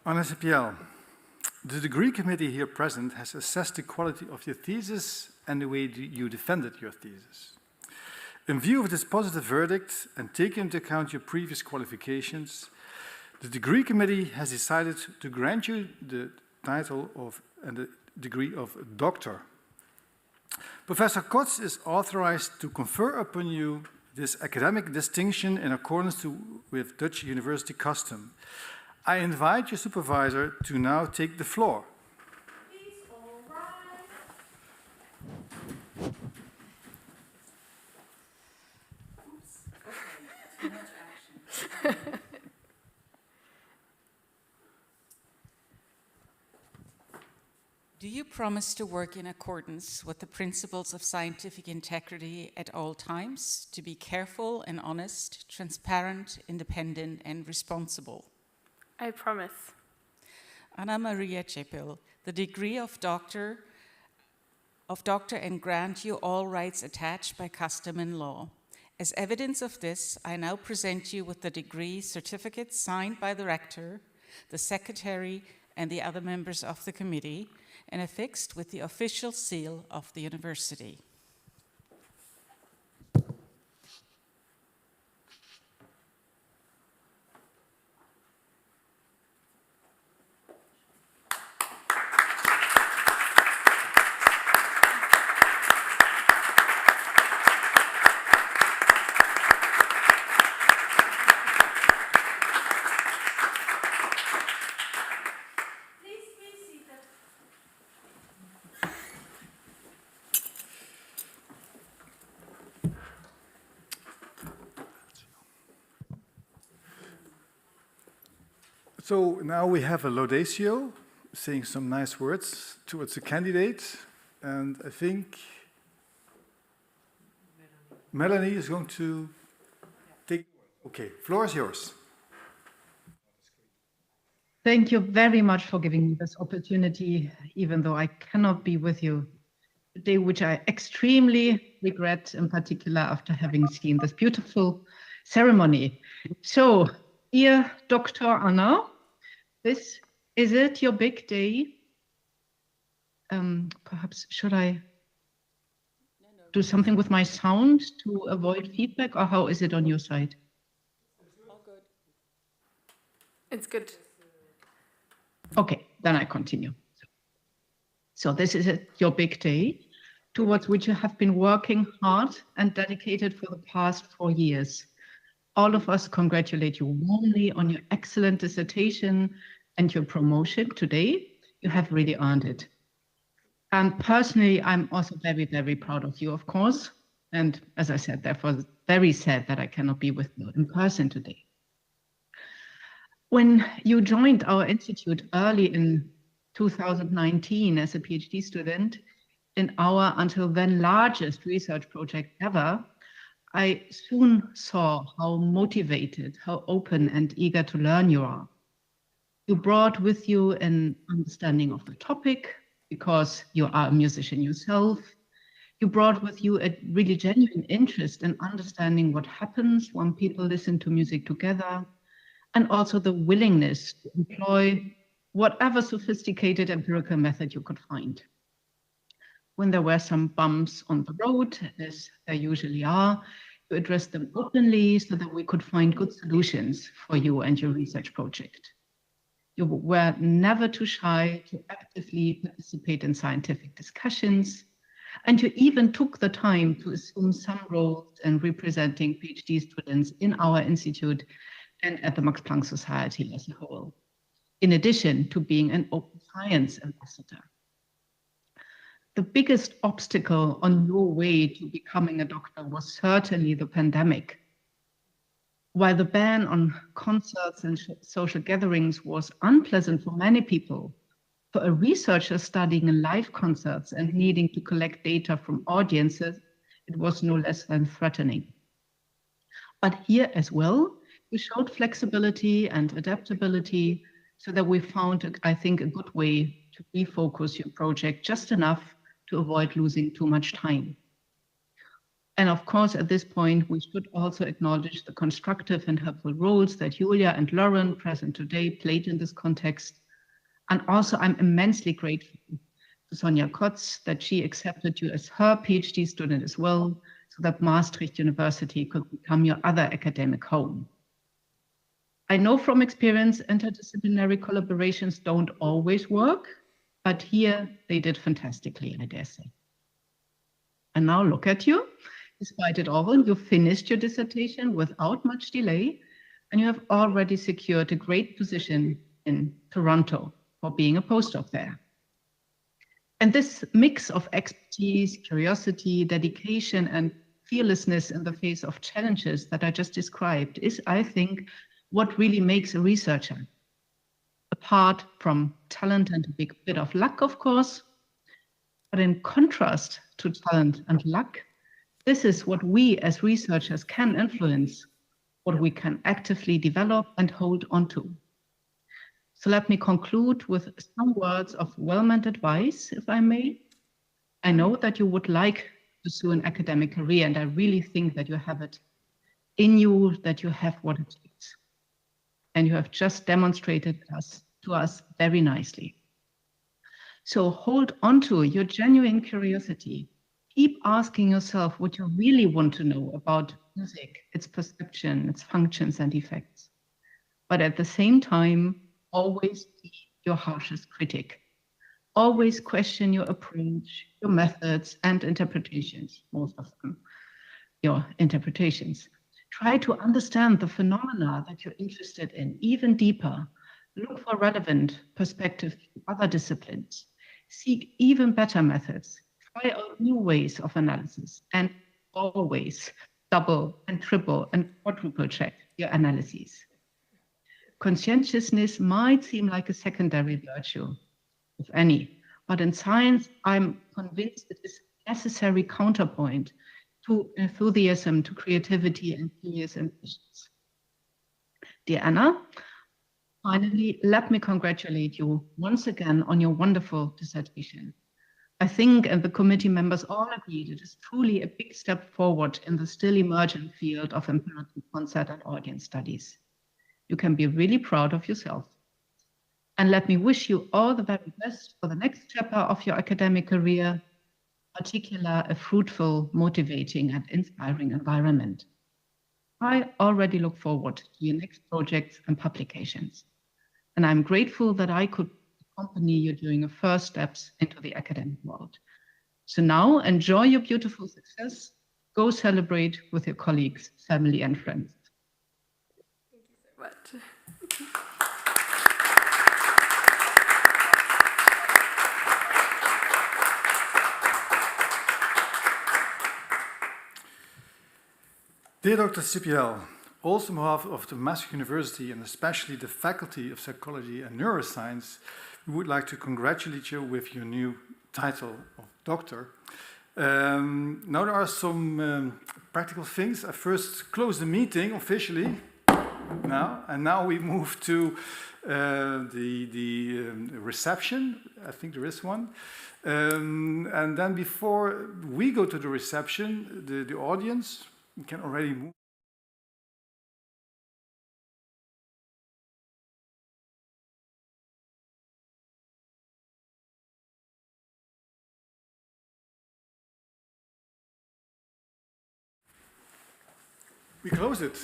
Speaker 1: Anna Czepiel, the degree committee here present has assessed the quality of your thesis and the way you defended your thesis. In view of this positive verdict and taking into account your previous qualifications, the degree committee has decided to grant you the title of and the degree of doctor. Professor Kotz is authorized to confer upon you this academic distinction in accordance with Dutch university custom. I invite your supervisor to now take the floor.
Speaker 2: Please all rise. Oops. Okay, too much action.
Speaker 11: Do you promise to work in accordance with the principles of scientific integrity at all times, to be careful and honest, transparent, independent, and responsible?
Speaker 2: I promise.
Speaker 11: Anna Maria Czepiel, the degree of doctor and grant you all rights attached by custom and law. As evidence of this, I now present you with the degree certificate signed by the rector, the secretary, and the other members of the committee, and affixed with the official seal of the university.
Speaker 1: So now we have a laudatio saying some nice words towards the candidate, and I think Melanie is going to take. Okay, floor is yours.
Speaker 12: Thank you very much for giving me this opportunity, even though I cannot be with you today, which I extremely regret, in particular after having seen this beautiful ceremony. So, dear Dr. Anna, is it your big day? Perhaps should I do something with my sound to avoid feedback, or how is it on your side?
Speaker 11: All good.
Speaker 2: It's good.
Speaker 12: Okay, then I continue. So this is your big day, towards which you have been working hard and dedicated for the past 4 years. All of us congratulate you warmly on your excellent dissertation and your promotion today. You have really earned it. And personally, I'm also very, very proud of you, of course. And as I said, therefore, very sad that I cannot be with you in person today. When you joined our institute early in 2019 as a PhD student in our until then largest research project ever, I soon saw how motivated, how open and eager to learn you are. You brought with you an understanding of the topic because you are a musician yourself. You brought with you a really genuine interest in understanding what happens when people listen to music together, and also the willingness to employ whatever sophisticated empirical method you could find. When there were some bumps on the road, as there usually are, you addressed them openly so that we could find good solutions for you and your research project. You were never too shy to actively participate in scientific discussions, and you even took the time to assume some roles in representing PhD students in our institute and at the Max Planck Society as a whole, in addition to being an open science ambassador. The biggest obstacle on your way to becoming a doctor was certainly the pandemic. While the ban on concerts and social gatherings was unpleasant for many people, for a researcher studying in live concerts and needing to collect data from audiences, it was no less than threatening. But here as well, you showed flexibility and adaptability so that we found, I think, a good way to refocus your project just enough to avoid losing too much time. And of course, at this point, we should also acknowledge the constructive and helpful roles that Julia and Lauren, present today, played in this context. And also, I'm immensely grateful to Sonja Kotz that she accepted you as her PhD student as well, so that Maastricht University could become your other academic home. I know from experience, interdisciplinary collaborations don't always work, but here they did fantastically, I dare say. And now look at you. Despite it all, you finished your dissertation without much delay, and you have already secured a great position in Toronto for being a postdoc there. And this mix of expertise, curiosity, dedication, and fearlessness in the face of challenges that I just described is, I think, what really makes a researcher. Apart from talent and a big bit of luck, of course, but in contrast to talent and luck, this is what we as researchers can influence, what we can actively develop and hold on to. So let me conclude with some words of well-meant advice, if I may. I know that you would like to pursue an academic career, and I really think that you have it in you, that you have what it takes. And you have just demonstrated to us very nicely. So hold on to your genuine curiosity. Keep asking yourself what you really want to know about music, its perception, its functions and effects. But at the same time, always be your harshest critic. Always question your approach, your methods and interpretations, most of them, your interpretations. Try to understand the phenomena that you're interested in even deeper. Look for relevant perspectives from other disciplines. Seek even better methods. Try out new ways of analysis, and always double and triple and quadruple check your analyses. Conscientiousness might seem like a secondary virtue, if any, but in science, I'm convinced it is a necessary counterpoint to enthusiasm, to creativity and curious ambitions. Dear Anna, finally, let me congratulate you once again on your wonderful dissertation. I think, and the committee members all agreed, it is truly a big step forward in the still emergent field of empirical concert and audience studies. You can be really proud of yourself. And let me wish you all the very best for the next chapter of your academic career, particularly a fruitful, motivating, and inspiring environment. I already look forward to your next projects and publications. And I'm grateful that I could accompany you during your first steps into the academic world. So now enjoy your beautiful success. Go celebrate with your colleagues, family, and friends.
Speaker 2: Thank you so much.
Speaker 1: Dear Dr. Czepiel, also on behalf of the Maastricht University and especially the Faculty of Psychology and Neuroscience, we would like to congratulate you with your new title of doctor. Now there are some practical things. I first close the meeting officially now, and now we move to the reception. I think there is one. And then before we go to the reception, the audience can already move. We close it.